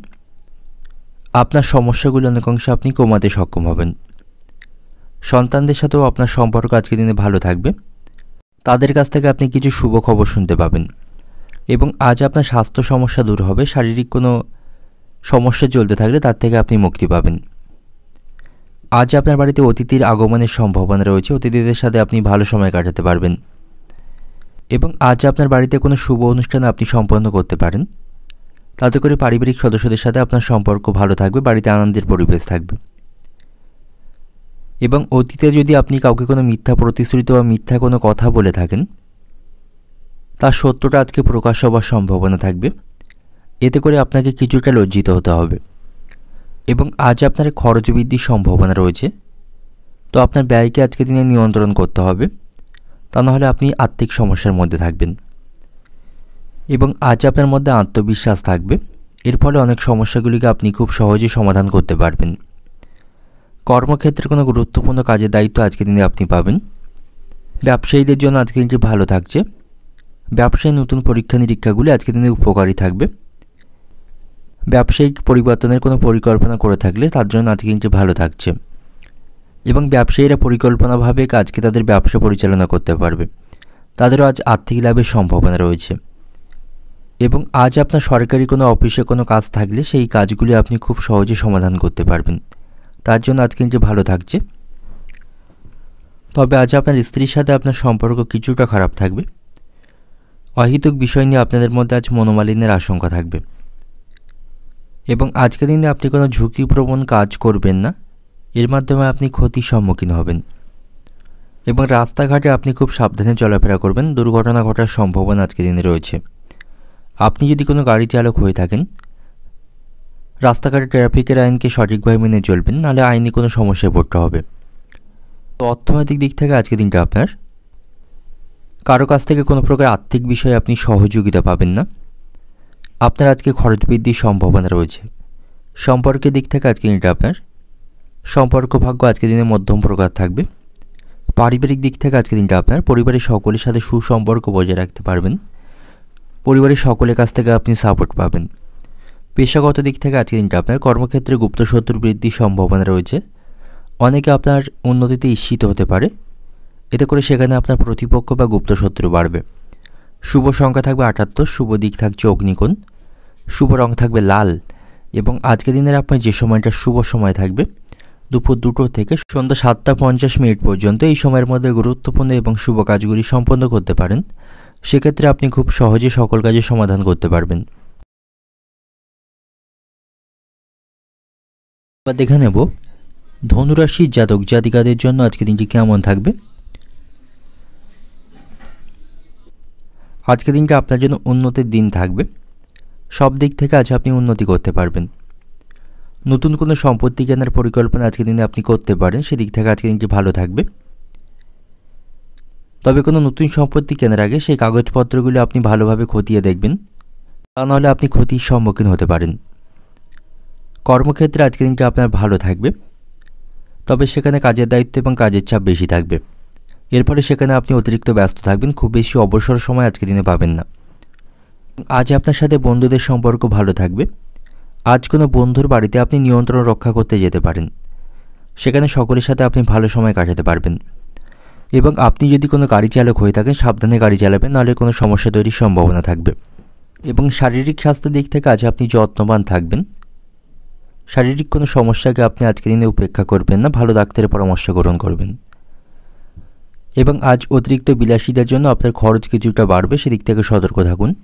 আপনার সমস্যাগুলো অনেকাংশে আপনি কমাতে সক্ষম হবেন। সন্তানদের সাথেও আপনার সম্পর্ক আজকে দিনে ভালো থাকবে। তাদের কাছ থেকে আপনি কিছু শুভ খবর শুনতে পাবেন এবং আজ আপনার স্বাস্থ্য সমস্যা দূর হবে। শারীরিক কোনো সমস্যা চলতে থাকলে তার থেকে আপনি মুক্তি পাবেন। আজ আপনার বাড়িতে অতিথির আগমনের সম্ভাবনা রয়েছে। অতিথিদের সাথে আপনি ভালো সময় কাটাতে পারবেন এবং আজ আপনার বাড়িতে কোনো শুভ অনুষ্ঠান আপনি সম্পন্ন করতে পারেন। তাতে করে পারিবারিক সদস্যদের সাথে আপনার সম্পর্ক ভালো থাকবে, বাড়িতে আনন্দের পরিবেশ থাকবে। এবং অতীতে যদি আপনি কাউকে কোনো মিথ্যা প্রতিশ্রুতি বা মিথ্যা কোনো কথা বলে থাকেন, তার সত্যটা আজকে প্রকাশ হবার সম্ভাবনা থাকবে। এতে করে আপনাকে কিছুটা লজ্জিত হতে হবে এবং আজ আপনার খরচ বৃদ্ধির সম্ভাবনা রয়েছে। তো আপনার ব্যয়কে আজকে দিনে নিয়ন্ত্রণ করতে হবে, তা নাহলে আপনি আর্থিক সমস্যার মধ্যে থাকবেন। এবং আজ আপনার মধ্যে আত্মবিশ্বাস থাকবে। এর ফলে অনেক সমস্যাগুলিকে আপনি খুব সহজে সমাধান করতে পারবেন। কর্মক্ষেত্রে কোনো গুরুত্বপূর্ণ কাজের দায়িত্ব আজকে দিনে আপনি পাবেন। ব্যবসায়ীদের জন্য আজকে দিনটি ভালো থাকছে। ব্যবসায়ী নতুন পরীক্ষা নিরীক্ষাগুলি আজকে দিনে উপকারী থাকবে। ব্যবসায়িক পরিবর্তনের কোনো পরিকল্পনা করে থাকলে তার জন্য আজকে দিনটি ভালো থাকছে এবং ব্যবসায়ীরা পরিকল্পনাভাবে আজকে তাদের ব্যবসা পরিচালনা করতে পারবে। তাদেরও আজ আর্থিক লাভের সম্ভাবনা রয়েছে এবং আজ আপনার সরকারি কোনো অফিসে কোনো কাজ থাকলে সেই কাজগুলি আপনি খুব সহজে সমাধান করতে পারবেন। তার জন্য আজকে দিনটি ভালো থাকছে। তবে আজ আপনার স্ত্রীর সাথে আপনার সম্পর্ক কিছুটা খারাপ থাকবে। অহিতুক বিষয় নিয়ে আপনাদের মধ্যে আজ মনোমালিন্যের আশঙ্কা থাকবে এবং আজকের দিনে আপনি কোনো ঝুঁকিপ্রবণ কাজ করবেন না। এর মাধ্যমে আপনি ক্ষতির সম্মুখীন হবেন এবং রাস্তাঘাটে আপনি খুব সাবধানে চলাফেরা করবেন। দুর্ঘটনা ঘটার সম্ভাবনা আজকের দিনে রয়েছে। আপনি যদি কোনো গাড়ি চালক হয়ে থাকেন, রাস্তাঘাটে ট্রাফিকের আইনকে সঠিকভাবে মেনে চলবেন, নাহলে আইনি কোনো সমস্যায় পড়তে হবে। তো অর্থনৈতিক দিক থেকে আজকের দিনটা আপনার কারো কাছ থেকে কোনো প্রকার আর্থিক বিষয়ে আপনি সহযোগিতা পাবেন না। আপনার আজকে খরচ বৃদ্ধির সম্ভাবনা রয়েছে। সম্পর্কের দিক থেকে আজকে দিনটা আপনার সম্পর্ক ভাগ্য আজকের দিনে মধ্যম প্রকার থাকবে। পারিবারিক দিক থেকে আজকের দিনটা আপনার পরিবারের সকলের সাথে সুসম্পর্ক বজায় রাখতে পারবেন। পরিবারের সকলের কাছ থেকে আপনি সাপোর্ট পাবেন। পেশাগত দিক থেকে আজকের দিনটা আপনার কর্মক্ষেত্রে গুপ্ত শত্রু বৃদ্ধির সম্ভাবনা রয়েছে। অনেকে আপনার উন্নতিতে ঈর্ষিত হতে পারে। এতে করে সেখানে আপনার প্রতিপক্ষ বা গুপ্ত শত্রু বাড়বে। শুভ সংখ্যা থাকবে 78, শুভ দিক থাকছে অগ্নিকোণ, শুভ রং থাকবে লাল এবং আজকের দিনের আপনার যে সময়টা শুভ সময় থাকবে দুপুর 2টো থেকে সন্ধ্যা 7টা 50 পর্যন্ত। এই সময়ের মধ্যে গুরুত্বপূর্ণ এবং শুভ কাজগুলি সম্পন্ন করতে পারেন। সেক্ষেত্রে আপনি খুব সহজে সকল কাজের সমাধান করতে পারবেন। এবার দেখে নেব ধনুরাশির জাতক জাতিকাদের জন্য আজকের দিনটি কেমন থাকবে। আজকের দিনটা আপনার জন্য উন্নতির দিন থাকবে। সব দিক থেকে আজ আপনি উন্নতি করতে পারবেন। নতুন কোনো সম্পত্তি কেনার পরিকল্পনা আজকের দিনে আপনি করতে পারেন। সেদিক থেকে আজকের দিনটি ভালো থাকবে। তবে কোনো নতুন সম্পত্তি কেনার আগে সেই কাগজপত্রগুলো আপনি ভালোভাবে খতিয়ে দেখবেন, তা নাহলে আপনি ক্ষতির সম্মুখীন হতে পারেন। কর্মক্ষেত্রে আজকের দিনটা আপনার ভালো থাকবে, তবে সেখানে কাজের দায়িত্ব এবং কাজের চাপ বেশি থাকবে। এর ফলে সেখানে আপনি অতিরিক্ত ব্যস্ত থাকবেন। খুব বেশি অবসর সময় আজকের দিনে পাবেন না। আজ আপনার সাথে বন্ধুদের সম্পর্ক ভালো থাকবে। আজ কোনো বন্ধুর বাড়িতে আপনি নিয়ন্ত্রণ রক্ষা করতে যেতে পারেন। সেখানে সকলের সাথে আপনি ভালো সময় কাটাতে পারবেন এবং আপনি যদি কোনো গাড়ি চালক হয়ে থাকেন সাবধানে গাড়ি চালাবেন, নাহলে কোনো সমস্যা তৈরির সম্ভাবনা থাকবে। এবং শারীরিক স্বাস্থ্যের দিক থেকে আজ আপনি যত্নবান থাকবেন। শারীরিক কোনো সমস্যাকে আপনি আজকের দিনে উপেক্ষা করবেন না, ভালো ডাক্তারের পরামর্শ গ্রহণ করবেন। এবং আজ অতিরিক্ত বিলাসিতার জন্য আপনার খরচ কিছুটা বাড়বে, সেদিক থেকে সতর্ক থাকুন।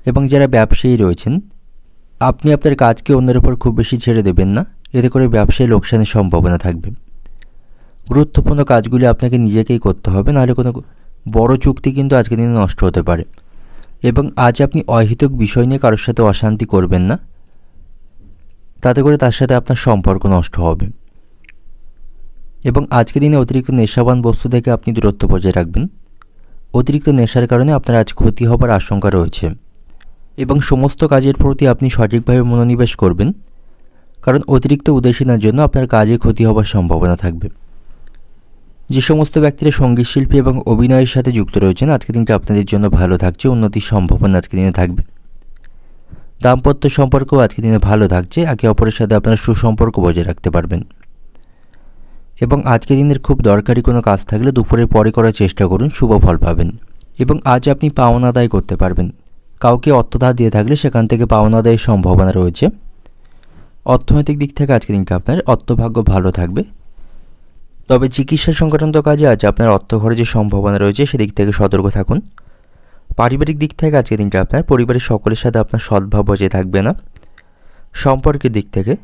এবং যারা ব্যবসায়ী রয়েছেন, আপনি আপনার কাজকে অন্যের উপর খুব বেশি ছেড়ে দেবেন না, এতে করে ব্যবসায় লোকসানের সম্ভাবনা থাকবে। গুরুত্বপূর্ণ কাজগুলি আপনাকে নিজেকেই করতে হবে, নাহলে কোনো বড় চুক্তি কিন্তু আজকের দিনে নষ্ট হতে পারে। এবং আজ আপনি অহেতুক বিষয় নিয়ে কারোর সাথে অশান্তি করবেন না, তাতে করে তার সাথে আপনার সম্পর্ক নষ্ট হবে। এবং আজকের দিনে অতিরিক্ত নেশাবান বস্তু থেকে আপনি দূরত্ব বজায় রাখবেন। অতিরিক্ত নেশার কারণে আপনার আজ ক্ষতি হবার আশঙ্কা রয়েছে। এবং সমস্ত কাজের প্রতি আপনি সঠিকভাবে মনোনিবেশ করবেন, কারণ অতিরিক্ত উদাসীনার জন্য আপনার কাজে ক্ষতি হওয়ার সম্ভাবনা থাকবে। যে সমস্ত ব্যক্তিরা সঙ্গীত শিল্পী এবং অভিনয়ের সাথে যুক্ত রয়েছেন, আজকের দিনটা আপনাদের জন্য ভালো থাকছে, উন্নতির সম্ভাবনা আজকের দিনে থাকবে। দাম্পত্য সম্পর্কও আজকের দিনে ভালো থাকছে, একে অপরের সাথে আপনারা সুসম্পর্ক বজায় রাখতে পারবেন। এবং আজকের দিনের খুব দরকারি কোনো কাজ থাকলে দুপুরের পরে করার চেষ্টা করুন, শুভ ফল পাবেন। এবং আজ আপনি পাওনা আদায় করতে পারবেন। কাউকে অর্থ ধার দিয়ে থাকলে সেখান থেকে পাওনা আদায়ের সম্ভাবনা রয়েছে। অর্থনৈতিক দিক থেকে আজকের দিনটা আপনার অর্থভাগ্য ভালো থাকবে। তবে চিকিৎসা সংক্রান্ত কাজে আজ আপনার অর্থ খরচের সম্ভাবনা রয়েছে, সেদিক থেকে সতর্ক থাকুন। পারিবারিক দিক থেকে আজকের দিনটা আপনার পরিবারের সকলের সাথে আপনার সদ্ভাব বজায় থাকবে না। সম্পর্কের দিক থেকে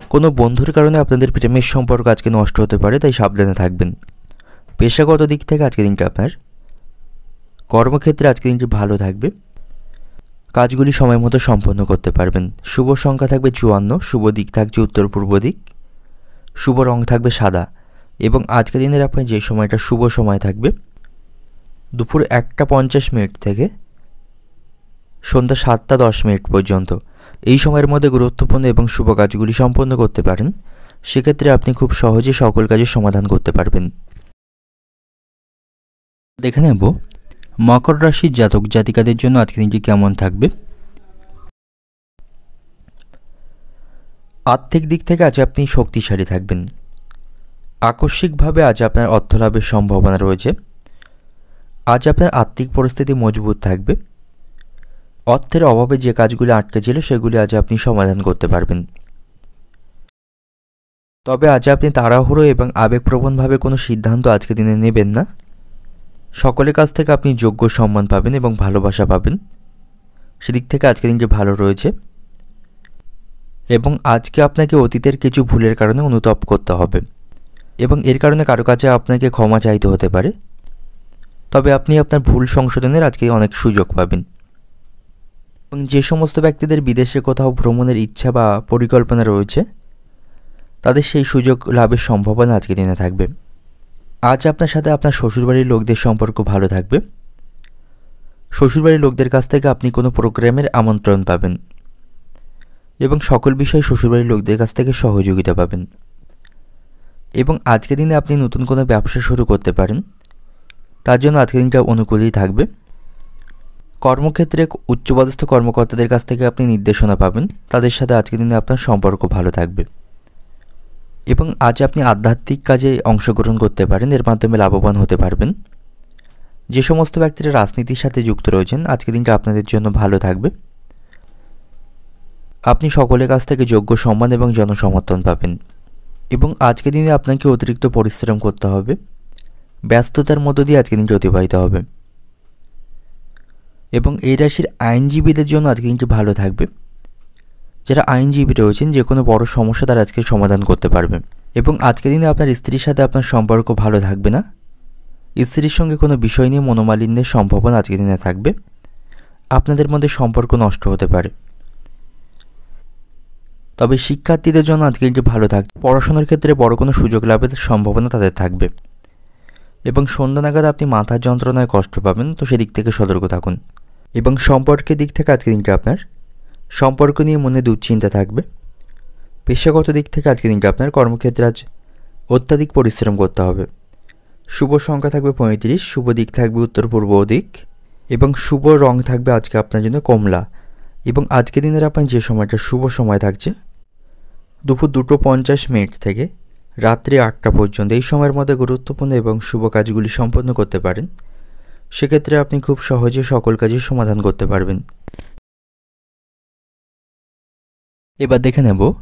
কোনো বন্ধুর কারণে আপনাদের প্রেমের সম্পর্ক আজকে নষ্ট হতে পারে, তাই সাবধানে থাকবেন। পেশাগত দিক থেকে আজকের দিনটা আপনার কর্মক্ষেত্রে আজকের দিনটি ভালো থাকবে, কাজগুলি সময় মতো সম্পন্ন করতে পারবেন। শুভ সংখ্যা থাকবে 54, শুভ দিক থাকছে উত্তর পূর্ব দিক, শুভ রং থাকবে সাদা। এবং আজকের দিনের আপনার যে সময়টা শুভ সময় থাকবে দুপুর 1:50 থেকে সন্ধ্যা 7:10 পর্যন্ত। এই সময়ের মধ্যে গুরুত্বপূর্ণ এবং শুভ কাজগুলি সম্পন্ন করতে পারেন, সেক্ষেত্রে আপনি খুব সহজে সকল কাজের সমাধান করতে পারবেন। দেখে নেব মকর রাশির জাতক জাতিকাদের জন্য আজকের দিনটি কেমন থাকবে। আর্থিক দিক থেকে আজ আপনি শক্তিশালী থাকবেন। আকস্মিকভাবে আজ আপনার অর্থলাভের সম্ভাবনা রয়েছে। আজ আপনার আর্থিক পরিস্থিতি মজবুত থাকবে। অর্থের অভাবে যে কাজগুলি আটকে ছিল সেগুলি আজ আপনি সমাধান করতে পারবেন। তবে আজ আপনি তাড়াহুড়ো এবং আবেগপ্রবণভাবে কোনো সিদ্ধান্ত আজকের দিনে নেবেন না। সকলের কাছ থেকে আপনি যোগ্য সম্মান পাবেন এবং ভালোবাসা পাবেন, সেদিক থেকে আজকের দিনটি ভালো রয়েছে। এবং আজকে আপনাকে অতীতের কিছু ভুলের কারণে অনুতাপ করতে হবে এবং এর কারণে কারো কাছে আপনাকে ক্ষমা চাইতে হতে পারে। তবে আপনি আপনার ভুল সংশোধনের আজকে অনেক সুযোগ পাবেন। এবং যে সমস্ত ব্যক্তিদের বিদেশে কোথাও ভ্রমণের ইচ্ছা বা পরিকল্পনা রয়েছে, তাদের সেই সুযোগ লাভের সম্ভাবনা আজকের দিনে থাকবে। আজ আপনার সাথে আপনার শ্বশুরবাড়ির লোকদের সম্পর্ক ভালো থাকবে। শ্বশুরবাড়ির লোকদের কাছ থেকে আপনি কোনো প্রোগ্রামের আমন্ত্রণ পাবেন এবং সকল বিষয়ে শ্বশুরবাড়ির লোকদের কাছ থেকে সহযোগিতা পাবেন। এবং আজকের দিনে আপনি নতুন কোনো ব্যবসা শুরু করতে পারেন, তার জন্য আজকের দিনটা অনুকূলই থাকবে। কর্মক্ষেত্রে উচ্চপদস্থ কর্মকর্তাদের কাছ থেকে আপনি নির্দেশনা পাবেন, তাদের সাথে আজকের দিনে আপনার সম্পর্ক ভালো থাকবে। এবং আজ আপনি আধ্যাত্মিক কাজে অংশগ্রহণ করতে পারেন, এর মাধ্যমে লাভবান হতে পারবেন। যে সমস্ত ব্যক্তিরা রাজনীতির সাথে যুক্ত রয়েছেন, আজকের দিনটা আপনাদের জন্য ভালো থাকবে। আপনি সকলের কাছ থেকে যোগ্য সম্মান এবং জনসমর্থন পাবেন। এবং আজকের দিনে আপনাকে অতিরিক্ত পরিশ্রম করতে হবে, ব্যস্ততার মধ্য দিয়ে আজকের দিনটি অতিবাহিত হবে। এবং এই রাশির আইনজীবীদের জন্য আজকের দিনটি ভালো থাকবে। যারা আইনজীবী রয়েছেন, যে কোনো বড় সমস্যা তারা আজকে সমাধান করতে পারবে। এবং আজকের দিনে আপনার স্ত্রীর সাথে আপনার সম্পর্ক ভালো থাকবে না। স্ত্রীর সঙ্গে কোনো বিষয় নিয়ে মনোমালিন্যের সম্ভাবনা আজকের দিনে থাকবে। আপনাদের মধ্যে সম্পর্ক নষ্ট হতে পারে। তবে শিক্ষার্থীদের জন্য আজকের দিনটি ভালো থাকবে। পড়াশোনার ক্ষেত্রে বড় কোনো সুযোগ লাভের সম্ভাবনা তাদের থাকবে। এবং সন্ধ্যা নাগাদ আপনি মাথার যন্ত্রণায় কষ্ট পাবেন, তো সেদিক থেকে সতর্ক থাকুন। এবং সম্পর্কের দিক থেকে আজকের দিনটা আপনার সম্পর্ক নিয়ে মনে দুশ্চিন্তা থাকবে। পেশাগত দিক থেকে আজকের দিনটা আপনার কর্মক্ষেত্রে আজ অত্যাধিক পরিশ্রম করতে হবে। শুভ সংখ্যা থাকবে 35, শুভ দিক থাকবে উত্তর পূর্ব দিক এবং শুভ রং থাকবে আজকে আপনার জন্য কমলা। এবং আজকের দিনের আপনার যে সময়টা শুভ সময় থাকছে দুপুর 2:50 থেকে রাত্রি 8টা পর্যন্ত, এই সময়ের মধ্যে গুরুত্বপূর্ণ এবং শুভ কাজগুলি সম্পন্ন করতে পারেন, সেক্ষেত্রে আপনি খুব সহজে সকল কাজের সমাধান করতে পারবেন। এবার দেখে নেব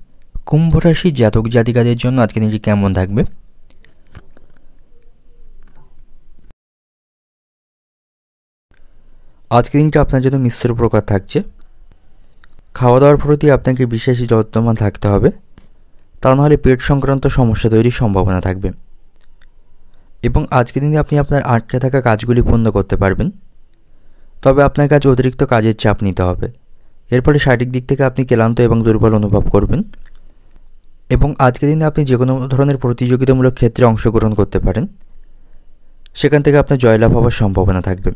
কুম্ভ রাশির জাতক জাতিকাদের জন্য আজকের দিনটি কেমন থাকবে। আজকের দিনটা আপনার জন্য মিশ্র প্রকার থাকছে। খাওয়া দাওয়ার প্রতি আপনাকে বিশেষ যত্নবান থাকতে হবে, তা নাহলে পেট সংক্রান্ত সমস্যা তৈরির সম্ভাবনা থাকবে। এবং আজকের দিনে আপনি আপনার আটকে থাকা কাজগুলি পূর্ণ করতে পারবেন। তবে আপনার কাছে অতিরিক্ত কাজের চাপ নিতে হবে, এর ফলে শারীরিক দিক থেকে আপনি ক্লান্ত এবং দুর্বল অনুভব করবেন। এবং আজকের দিনে আপনি যে কোনো ধরনের প্রতিযোগিতামূলক ক্ষেত্রে অংশগ্রহণ করতে পারেন, সেখান থেকে আপনার জয়লাভ হওয়ার সম্ভাবনা থাকবে।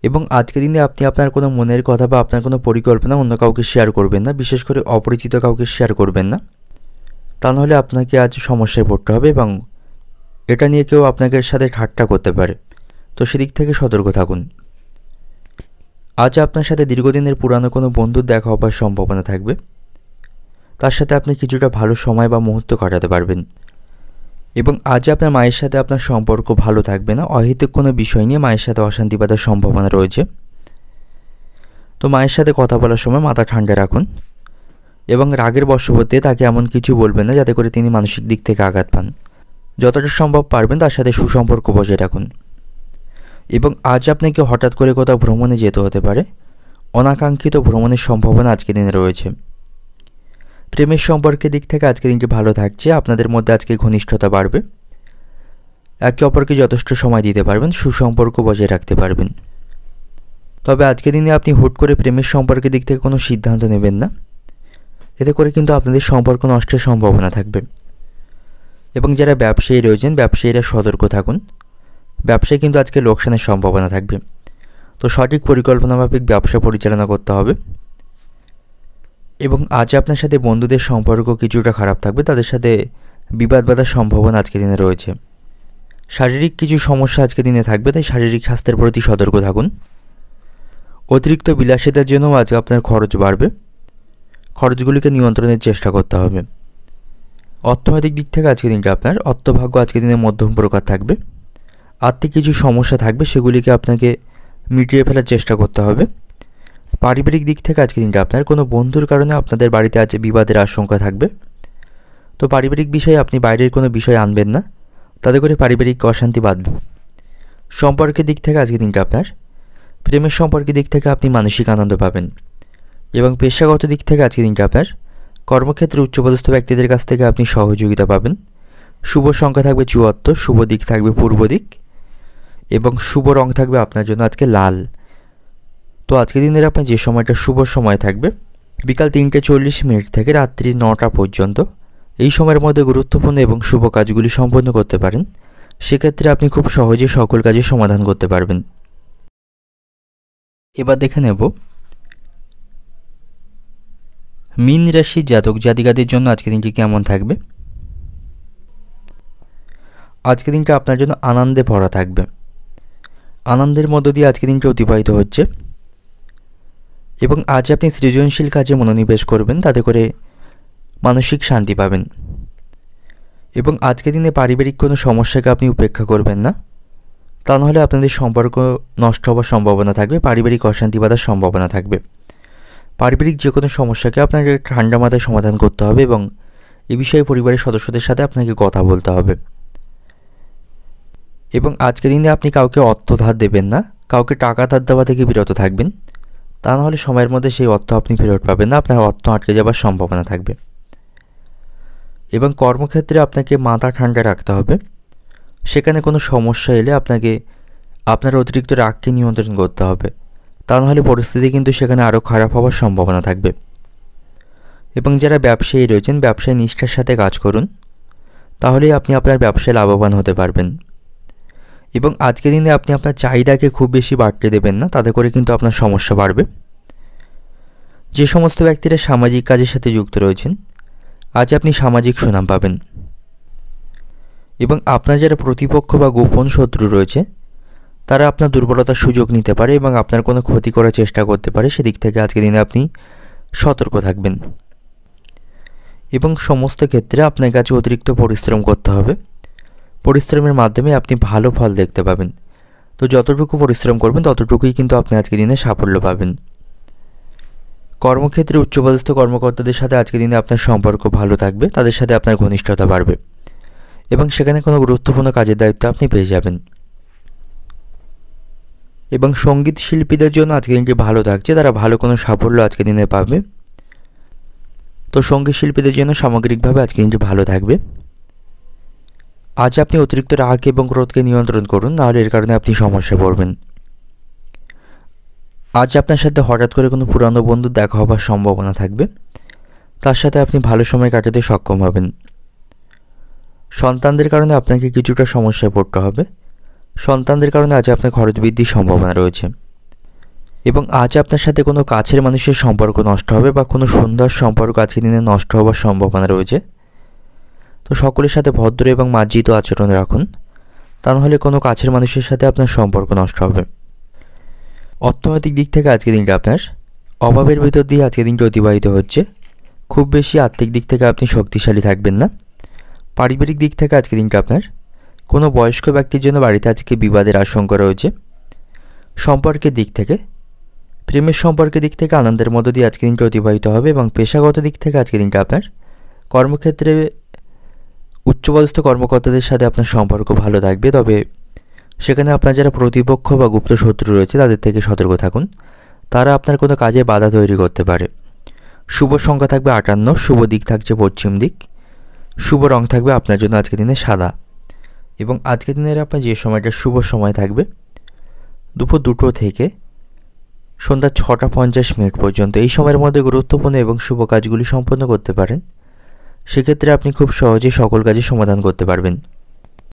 এবং আজকের দিনে আপনি আপনার কোনো মনের কথা বা আপনার কোনো পরিকল্পনা অন্য কাউকে শেয়ার করবেন না, বিশেষ করে অপরিচিত কাউকে শেয়ার করবেন না, তা নাহলে আপনাকে আজ সমস্যায় পড়তে হবে এবং এটা নিয়ে কেউ আপনাকে সাথে ঠাট্টা করতে পারে। তো সেদিক থেকে সতর্ক থাকুন। আজ আপনার সাথে দীর্ঘদিনের পুরানো কোনো বন্ধুর দেখা হবার সম্ভাবনা থাকবে, তার সাথে আপনি কিছুটা ভালো সময় বা মুহূর্ত কাটাতে পারবেন। এবং আজ আপনার মায়ের সাথে আপনার সম্পর্ক ভালো থাকবে না, অহেতুক কোনো বিষয় নিয়ে মায়ের সাথে অশান্তি বাঁধার সম্ভাবনা রয়েছে। তো মায়ের সাথে কথা বলার সময় মাথা ঠান্ডা রাখুন এবং রাগের বশবর্তী তাকে এমন কিছু বলবেন না যাতে করে তিনি মানসিক দিক থেকে আঘাত পান। যতটা সম্ভব পারবেন তার সাথে সুসম্পর্ক বজায় রাখুন। এবং আজ আপনাকে হঠাৎ করে কোথাও ভ্রমণে যেতে হতে পারে, অনাকাঙ্ক্ষিত ভ্রমণের সম্ভাবনা আজকের দিনে রয়েছে। প্রেমের সম্পর্কের দিক থেকে আজকের দিনটি ভালো থাকছে, আপনাদের মধ্যে আজকে ঘনিষ্ঠতা বাড়বে, একে অপরকে যথেষ্ট সময় দিতে পারবেন, সুসম্পর্ক বজায় রাখতে পারবেন। তবে আজকের দিনে আপনি হুট করে প্রেমের সম্পর্কের দিক থেকে কোনো সিদ্ধান্ত নেবেন না, এতে করে কিন্তু আপনাদের সম্পর্ক নষ্টের সম্ভাবনা থাকবে। এবং যারা ব্যবসায়ী রয়েছেন, ব্যবসায়ীরা সতর্ক থাকুন, ব্যবসায় কিন্তু আজকে লোকসানের সম্ভাবনা থাকবে। তো সঠিক পরিকল্পনা মাফিক ব্যবসা পরিচালনা করতে হবে। এবং আজ আপনার সাথে বন্ধুদের সম্পর্ক কিছুটা খারাপ থাকবে, তাদের সাথে বিবাদ বাঁধার সম্ভাবনা আজকের দিনে রয়েছে। শারীরিক কিছু সমস্যা আজকের দিনে থাকবে, তাই শারীরিক স্বাস্থ্যের প্রতি সতর্ক থাকুন। অতিরিক্ত বিলাসিতার জন্য আজকে আপনার খরচ বাড়বে, খরচগুলিকে নিয়ন্ত্রণের চেষ্টা করতে হবে। অর্থনৈতিক দিক থেকে আজকের দিনটা আপনার অর্থভাগ্য আজকের দিনে মধ্যম প্রকার থাকবে। আর্থিক কিছু সমস্যা থাকবে, সেগুলিকে আপনাকে মিটিয়ে ফেলার চেষ্টা করতে হবে। পারিবারিক দিক থেকে আজকের দিনটা আপনার কোনো বন্ধুর কারণে আপনাদের বাড়িতে আজ বিবাদের আশঙ্কা থাকবে। তো পারিবারিক বিষয়ে আপনি বাইরের কোনো বিষয় আনবেন না, তাতে করে পারিবারিক অশান্তি বাঁধবে। সম্পর্কের দিক থেকে আজকের দিনটা আপনার প্রেমের সম্পর্কের দিক থেকে আপনি মানসিক আনন্দ পাবেন। এবং পেশাগত দিক থেকে আজকের দিনটা আপনার কর্মক্ষেত্রে উচ্চপদস্থ ব্যক্তিদের কাছ থেকে আপনি সহযোগিতা পাবেন। শুভ সংখ্যা থাকবে 74, শুভ দিক থাকবে পূর্ব দিক এবং শুভ রং থাকবে আপনার জন্য আজকে লাল। তো আজকের দিনের আপনার যে সময়টা শুভ সময় থাকবে বিকাল 3:40 থেকে রাত্রি 9টা পর্যন্ত, এই সময়ের মধ্যে গুরুত্বপূর্ণ এবং শুভ কাজগুলি সম্পন্ন করতে পারেন। সেক্ষেত্রে আপনি খুব সহজে সকল কাজের সমাধান করতে পারবেন। এবার দেখে নেব মীন রাশির জাতক জাতিকাদের জন্য আজকের দিনটি কেমন থাকবে। আজকের দিনটা আপনার জন্য আনন্দে ভরা থাকবে, আনন্দের মধ্য দিয়ে আজকের দিনটা অতিবাহিত হচ্ছে। এবং আজ আপনি সৃজনশীল কাজে মনোনিবেশ করবেন, তাতে করে মানসিক শান্তি পাবেন। এবং আজকের দিনে পারিবারিক কোনো সমস্যাকে আপনি উপেক্ষা করবেন না, তা নাহলে আপনাদের সম্পর্ক নষ্ট হওয়ার সম্ভাবনা থাকবে, পারিবারিক অশান্তি বাঁধার সম্ভাবনা থাকবে। পারিবারিক যে কোনো সমস্যাকে আপনাকে ঠান্ডা মাথায় সমাধান করতে হবে এবং এ বিষয়ে পরিবারের সদস্যদের সাথে আপনাকে কথা বলতে হবে। এবং আজকের দিনে আপনি কাউকে অর্থ ধার দেবেন না, কাউকে টাকা ধার দেওয়া থেকে বিরত থাকবেন, তা নাহলে সময়ের মধ্যে সেই অর্থ আপনি ফেরত পাবেন না, আপনার অর্থ আটকে যাওয়ার সম্ভাবনা থাকবে। এবং কর্মক্ষেত্রে আপনাকে মাথা ঠান্ডা রাখতে হবে, সেখানে কোনো সমস্যা এলে আপনাকে আপনার অতিরিক্ত রাগকে নিয়ন্ত্রণ করতে হবে, তা নাহলে পরিস্থিতি কিন্তু সেখানে আরও খারাপ হওয়ার সম্ভাবনা থাকবে। এবং যারা ব্যবসায়ী রয়েছেন, ব্যবসায় নিষ্ঠার সাথে কাজ করুন, তাহলেই আপনি আপনার ব্যবসায় লাভবান হতে পারবেন। এবং আজকের দিনে আপনি আপনার চাহিদাকে খুব বেশি বাড়তে দেবেন না, তাতে করে কিন্তু আপনার সমস্যা বাড়বে। যে সমস্ত ব্যক্তিরা সামাজিক কাজের সাথে যুক্ত রয়েছেন, আজ আপনি সামাজিক সুনাম পাবেন। এবং আপনার যারা প্রতিপক্ষ বা গোপন শত্রু রয়েছে, তারা আপনার দুর্বলতার সুযোগ নিতে পারে এবং আপনার কোনো ক্ষতি করার চেষ্টা করতে পারে, সেদিক থেকে আজকের দিনে আপনি সতর্ক থাকবেন। এবং সমস্ত ক্ষেত্রে আপনার কাছে অতিরিক্ত পরিশ্রম করতে হবে, পরিশ্রমের মাধ্যমে আপনি ভালো ফল দেখতে পাবেন। তো যতটুকু পরিশ্রম করবেন ততটুকুই কিন্তু আপনি আজকের দিনে সাফল্য পাবেন। কর্মক্ষেত্রে উচ্চপদস্থ কর্মকর্তাদের সাথে আজকের দিনে আপনার সম্পর্ক ভালো থাকবে, তাদের সাথে আপনার ঘনিষ্ঠতা বাড়বে এবং সেখানে কোনো গুরুত্বপূর্ণ কাজের দায়িত্ব আপনি পেয়ে যাবেন। এবং সঙ্গীত শিল্পীদের জন্য আজকের দিনটি ভালো থাকছে, তারা ভালো কোনো সাফল্য আজকের দিনে পাবে। তো সঙ্গীত শিল্পীদের জন্য সামগ্রিকভাবে আজকের দিনটি ভালো থাকবে। আজ আপনি অতিরিক্ত রাগ এবং ক্রোধকে নিয়ন্ত্রণ করুন, নাহলে এর কারণে আপনি সমস্যায় পড়বেন। আজ আপনার সাথে হঠাৎ করে কোনো পুরানো বন্ধুর দেখা হবার সম্ভাবনা থাকবে, তার সাথে আপনি ভালো সময় কাটাতে সক্ষম হবেন। সন্তানদের কারণে আপনাকে কিছুটা সমস্যায় পড়তে হবে, সন্তানদের কারণে আজ আপনার খরচ বৃদ্ধির সম্ভাবনা রয়েছে। এবং আজ আপনার সাথে কোনো কাছের মানুষের সম্পর্ক নষ্ট হবে বা কোনো সুন্দর সম্পর্ক আজকের দিনে নষ্ট হওয়ার সম্ভাবনা রয়েছে। তো সকলের সাথে ভদ্র এবং মার্জিত আচরণ রাখুন, তা নাহলে কোনো কাছের মানুষের সাথে আপনার সম্পর্ক নষ্ট হবে। অর্থনৈতিক দিক থেকে আজকের দিনটা আপনার অভাবের ভিতর দিয়ে আজকের দিনটা অতিবাহিত হচ্ছে। খুব বেশি আর্থিক দিক থেকে আপনি শক্তিশালী থাকবেন না। পারিবারিক দিক থেকে আজকের দিনটা আপনার কোনো বয়স্ক ব্যক্তির জন্য বাড়িতে আজকে বিবাদের আশঙ্কা রয়েছে। সম্পর্কের দিক থেকে, প্রেমের সম্পর্কের দিক থেকে আনন্দের মধ্য দিয়ে আজকের দিনটা অতিবাহিত হবে। এবং পেশাগত দিক থেকে আজকের দিনটা আপনার কর্মক্ষেত্রে উচ্চপদস্থ কর্মকর্তাদের সাথে আপনার সম্পর্ক ভালো থাকবে, তবে সেখানে আপনার যারা প্রতিপক্ষ বা গুপ্ত শত্রু রয়েছে তাদের থেকে সতর্ক থাকুন, তারা আপনার কোনো কাজে বাধা তৈরি করতে পারে। শুভ সংখ্যা থাকবে 58, শুভ দিক থাকছে পশ্চিম দিক, শুভ রং থাকবে আপনার জন্য আজকের দিনে সাদা। এবং আজকের দিনের আপনার যে সময়টা শুভ সময় থাকবে দুপুর 2টো থেকে সন্ধ্যা 6টা 50 পর্যন্ত। এই সময়ের মধ্যে গুরুত্বপূর্ণ এবং শুভ কাজগুলি সম্পন্ন করতে পারেন। সেক্ষেত্রে আপনি খুব সহজেই সকল কাজে সমাধান করতে পারবেন।